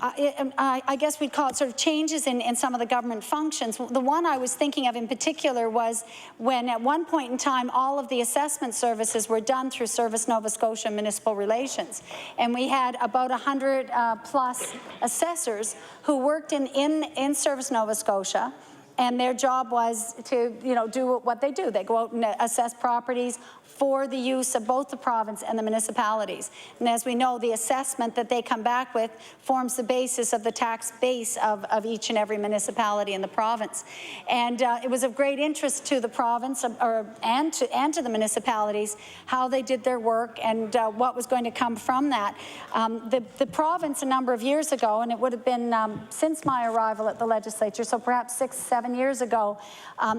I guess we'd call it sort of changes in some of the government functions. The one I was thinking of in particular was when at one point in time all of the assessment services were done through Service Nova Scotia Municipal Relations. And we had about 100 plus assessors who worked in Service Nova Scotia, and their job was to, you know, do what they do. They go out and assess properties for the use of both the province and the municipalities. And as we know, the assessment that they come back with forms the basis of the tax base of each and every municipality in the province. And it was of great interest to the province and to the municipalities how they did their work and what was going to come from that. The province a number of years ago, and it would have been since my arrival at the legislature, so perhaps 6-7 years ago,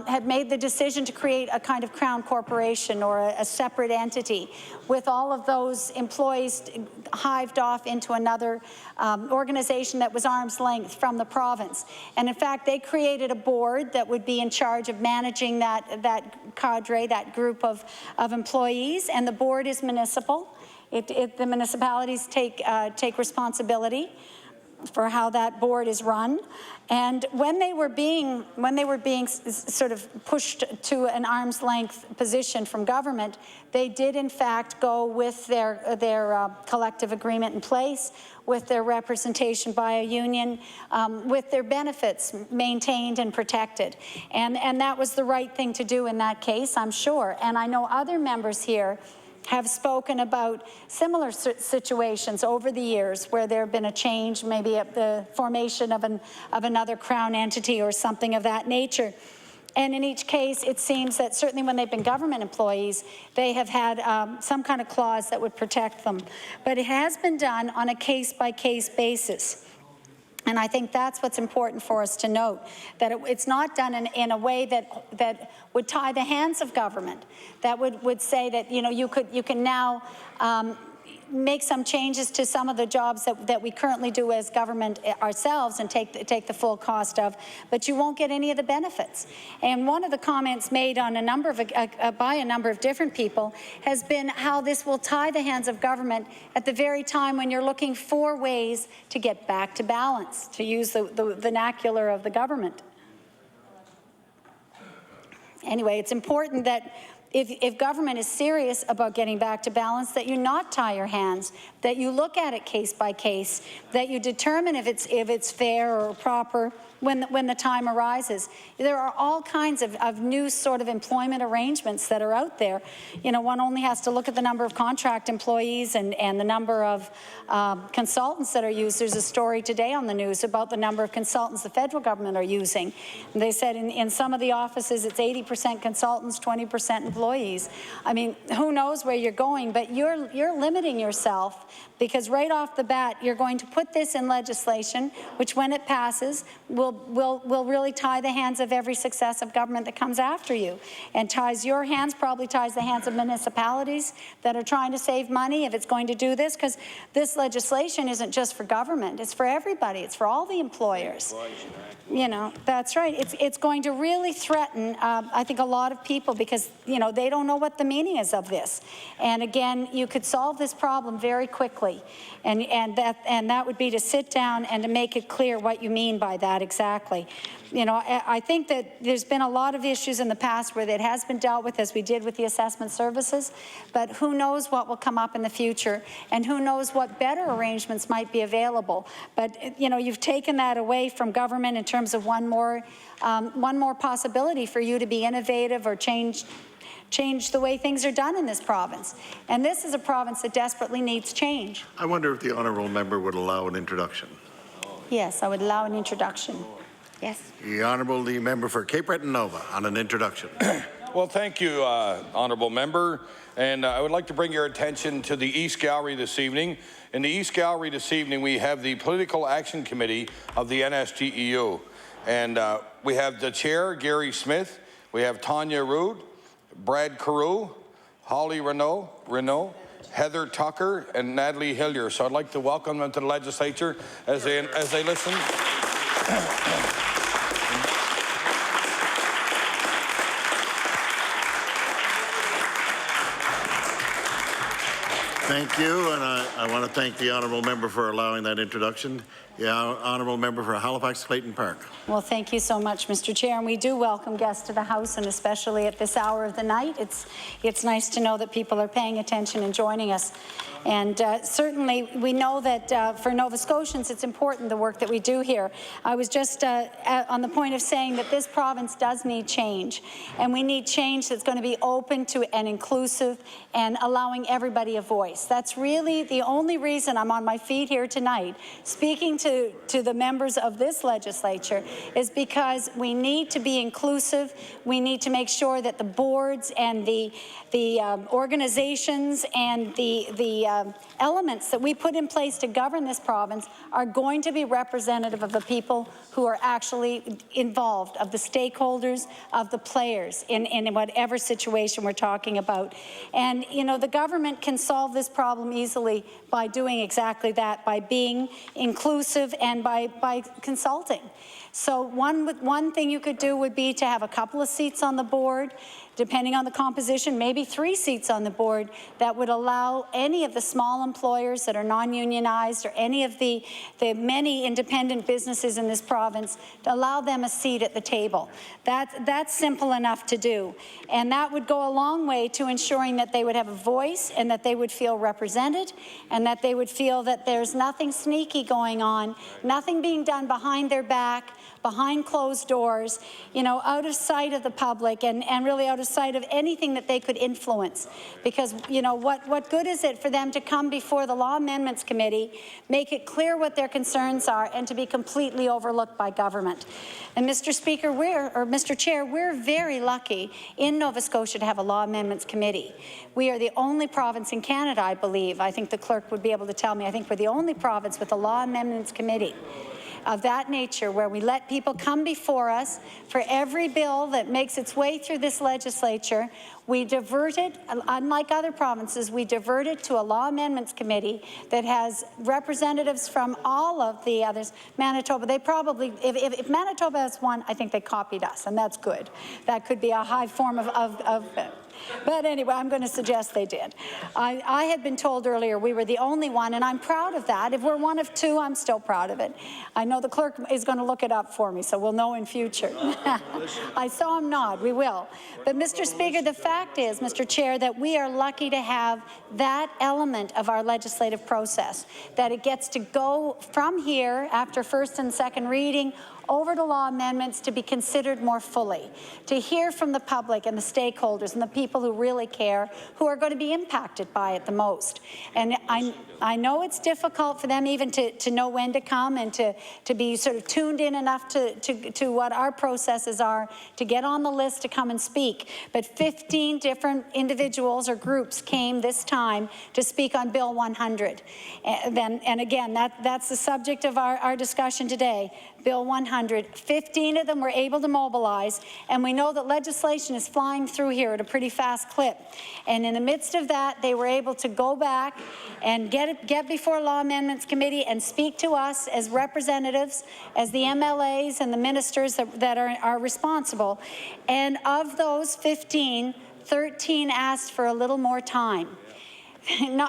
had made the decision to create a kind of crown corporation or a separate entity with all of those employees hived off into another organization that was arm's length from the province. And in fact, they created a board that would be in charge of managing that cadre, that group of employees, and the board is municipal. The municipalities take responsibility for how that board is run. And when they were being sort of pushed to an arm's length position from government, they did in fact go with their collective agreement in place, with their representation by a union, with their benefits maintained and protected. And that was the right thing to do in that case, I'm sure. And I know other members here have spoken about similar situations over the years where there have been a change, maybe at the formation of another Crown entity or something of that nature. And in each case, it seems that certainly when they've been government employees, they have had some kind of clause that would protect them. But it has been done on a case-by-case basis. And I think that's what's important for us to note, that it's not done in a way that would tie the hands of government, that would say that, you know, you can now make some changes to some of the jobs that we currently do as government ourselves and take the full cost of, but you won't get any of the benefits. And one of the comments made on by a number of different people has been how this will tie the hands of government at the very time when you're looking for ways to get back to balance, to use the vernacular of the government. Anyway, it's important that if government is serious about getting back to balance, that you not tie your hands, that you look at it case by case, that you determine if it's fair or proper when the time arises. There are all kinds of new sort of employment arrangements that are out there. You know, one only has to look at the number of contract employees and the number of consultants that are used. There's a story today on the news about the number of consultants the federal government are using. And they said in some of the offices it's 80% consultants, 20% employees. I mean, who knows where you're going, but you're limiting yourself, because right off the bat you're going to put this in legislation, which when it passes will really tie the hands of every successive government that comes after you, and ties your hands, probably ties the hands of municipalities that are trying to save money if it's going to do this, because this legislation isn't just for government, it's for everybody, it's for all the employers. You know, that's right. It's going to really threaten, I think, a lot of people, because, you know, they don't know what the meaning is of this. And again, you could solve this problem very quickly, and that would be to sit down and to make it clear what you mean by that exactly. You know, I think that there's been a lot of issues in the past where it has been dealt with, as we did with the assessment services, but who knows what will come up in the future, and who knows what better arrangements might be available. But, you know, you've taken that away from government in terms of one more possibility for you to be innovative or change the way things are done in this province. And this is a province that desperately needs change. I wonder if the honourable member would allow an introduction. Yes, I would allow an introduction. Yes. The Honourable Member for Cape Breton Nova on an introduction. Well, thank you, Honourable Member. And I would like to bring your attention to the East Gallery this evening. In the East Gallery this evening, we have the Political Action Committee of the NSGEU. And we have the Chair, Gary Smith. We have Tanya Rood, Brad Carew, Holly Renault, Heather Tucker, and Natalie Hillier. So I'd like to welcome them to the legislature as they listen. Thank you, and I want to thank the honourable member for allowing that introduction. The honourable member for Halifax Clayton Park. Well, thank you so much, Mr. Chair, and we do welcome guests to the House, and especially at this hour of the night. It's nice to know that people are paying attention and joining us. And certainly we know that for Nova Scotians it's important, the work that we do here. I was just on the point of saying that this province does need change, and we need change that's going to be open to and inclusive and allowing everybody a voice. That's really the only reason I'm on my feet here tonight speaking to the members of this legislature, is because we need to be inclusive. We need to make sure that the boards and the organizations and the elements that we put in place to govern this province are going to be representative of the people who are actually involved, of the stakeholders, of the players in whatever situation we're talking about. And, you know, the government can solve this problem easily by doing exactly that, by being inclusive and by consulting. So one thing you could do would be to have a couple of seats on the board, depending on the composition, maybe 3 seats on the board that would allow any of the small employers that are non-unionized or any of the many independent businesses in this province to allow them a seat at the table. That's simple enough to do. And that would go a long way to ensuring that they would have a voice and that they would feel represented and that they would feel that there's nothing sneaky going on, nothing being done behind their back, behind closed doors, you know, out of sight of the public and really out of sight of anything that they could influence. Because, you know, what good is it for them to come before the Law Amendments Committee, make it clear what their concerns are, and to be completely overlooked by government? And Mr. Speaker, Mr. Chair, we're very lucky in Nova Scotia to have a Law Amendments Committee. We are the only province in Canada, I believe. I think the clerk would be able to tell me. I think we're the only province with a Law Amendments Committee of that nature, where we let people come before us for every bill that makes its way through this legislature. We divert it, unlike other provinces, we divert it to a Law Amendments Committee that has representatives from all of the others. Manitoba, they probably, if Manitoba has one, I think they copied us, and that's good. That could be a high form of but anyway, I'm going to suggest they did. I had been told earlier we were the only one, and I'm proud of that. If we're one of 2, I'm still proud of it. I know the clerk is going to look it up for me, so we'll know in future. I saw him nod. We will. But, Mr. Speaker, the fact is, Mr. Chair, that we are lucky to have that element of our legislative process, that it gets to go from here after first and second reading over to law amendments to be considered more fully, to hear from the public and the stakeholders and the people who really care, who are going to be impacted by it the most. And I know it's difficult for them even to know when to come and to be sort of tuned in enough to what our processes are, to get on the list to come and speak. But 15 different individuals or groups came this time to speak on Bill 100. And again, that's the subject of our discussion today. Bill 100, 15 of them were able to mobilize, and we know that legislation is flying through here at a pretty fast clip. And in the midst of that, they were able to go back and get before Law Amendments Committee and speak to us as representatives, as the MLAs and the ministers that are responsible. And of those 15, 13 asked for a little more time.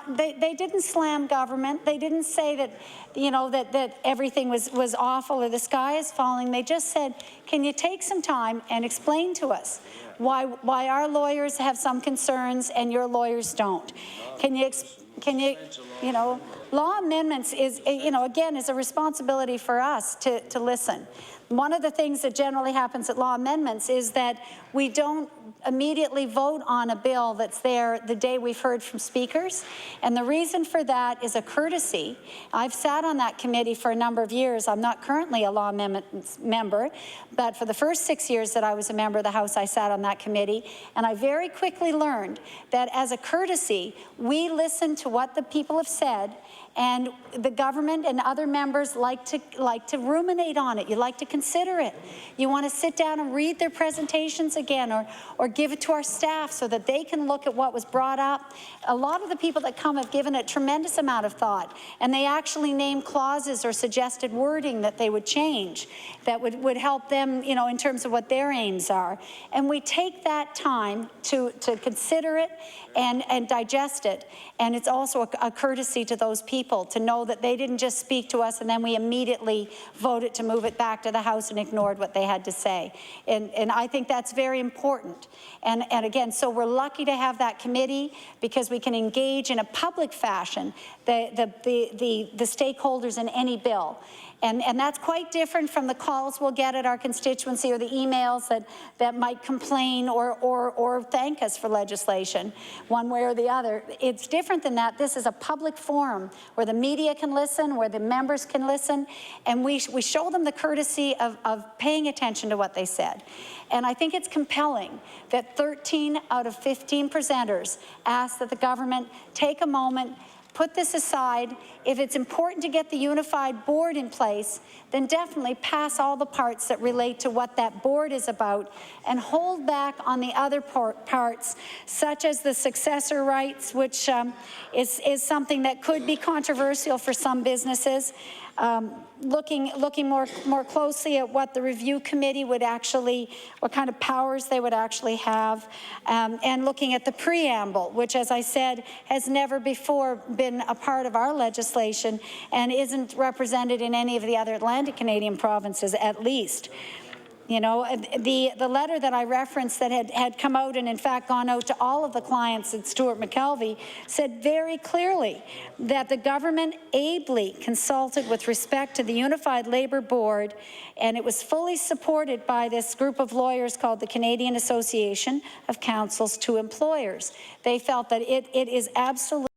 They didn't slam government. They didn't say that, you know, that everything was awful or the sky is falling. They just said, can you take some time and explain to us why our lawyers have some concerns and your lawyers don't? Can you, you know, law amendments is, you know, again, is a responsibility for us to listen. One of the things that generally happens at law amendments is that we don't immediately vote on a bill that's there the day we've heard from speakers. And the reason for that is a courtesy. I've sat on that committee for a number of years. I'm not currently a law amendments member, but for the first 6 years that I was a member of the House, I sat on that committee. And I very quickly learned that as a courtesy, we listen to what the people have said, and the government and other members like to ruminate on it. You like to consider it. You want to sit down and read their presentations again, or give it to our staff so that they can look at what was brought up. A lot of the people that come have given a tremendous amount of thought, and they actually name clauses or suggested wording that they would change that would help them, you know, in terms of what their aims are. And we take that time to consider it and digest it. And it's also a courtesy to those people to know that they didn't just speak to us and then we immediately voted to move it back to the House and ignored what they had to say. And I think that's very important. And again, so we're lucky to have that committee because we can engage in a public fashion the stakeholders in any bill. And that's quite different from the calls we'll get at our constituency or the emails that might complain or thank us for legislation, one way or the other. It's different than that. This is a public forum where the media can listen, where the members can listen, and we show them the courtesy of paying attention to what they said. And I think it's compelling that 13 out of 15 presenters asked that the government take a moment, put this aside, if it's important to get the unified board in place, then definitely pass all the parts that relate to what that board is about and hold back on the other parts, such as the successor rights, which is something that could be controversial for some businesses. Looking more closely at what the review committee would actually, what kind of powers they would actually have, and looking at the preamble, which, as I said, has never before been a part of our legislation and isn't represented in any of the other Atlantic Canadian provinces, at least. You know, the letter that I referenced that had come out and in fact gone out to all of the clients at Stuart McKelvey said very clearly that the government ably consulted with respect to the Unified Labour Board, and it was fully supported by this group of lawyers called the Canadian Association of Councils to Employers. They felt that it is absolutely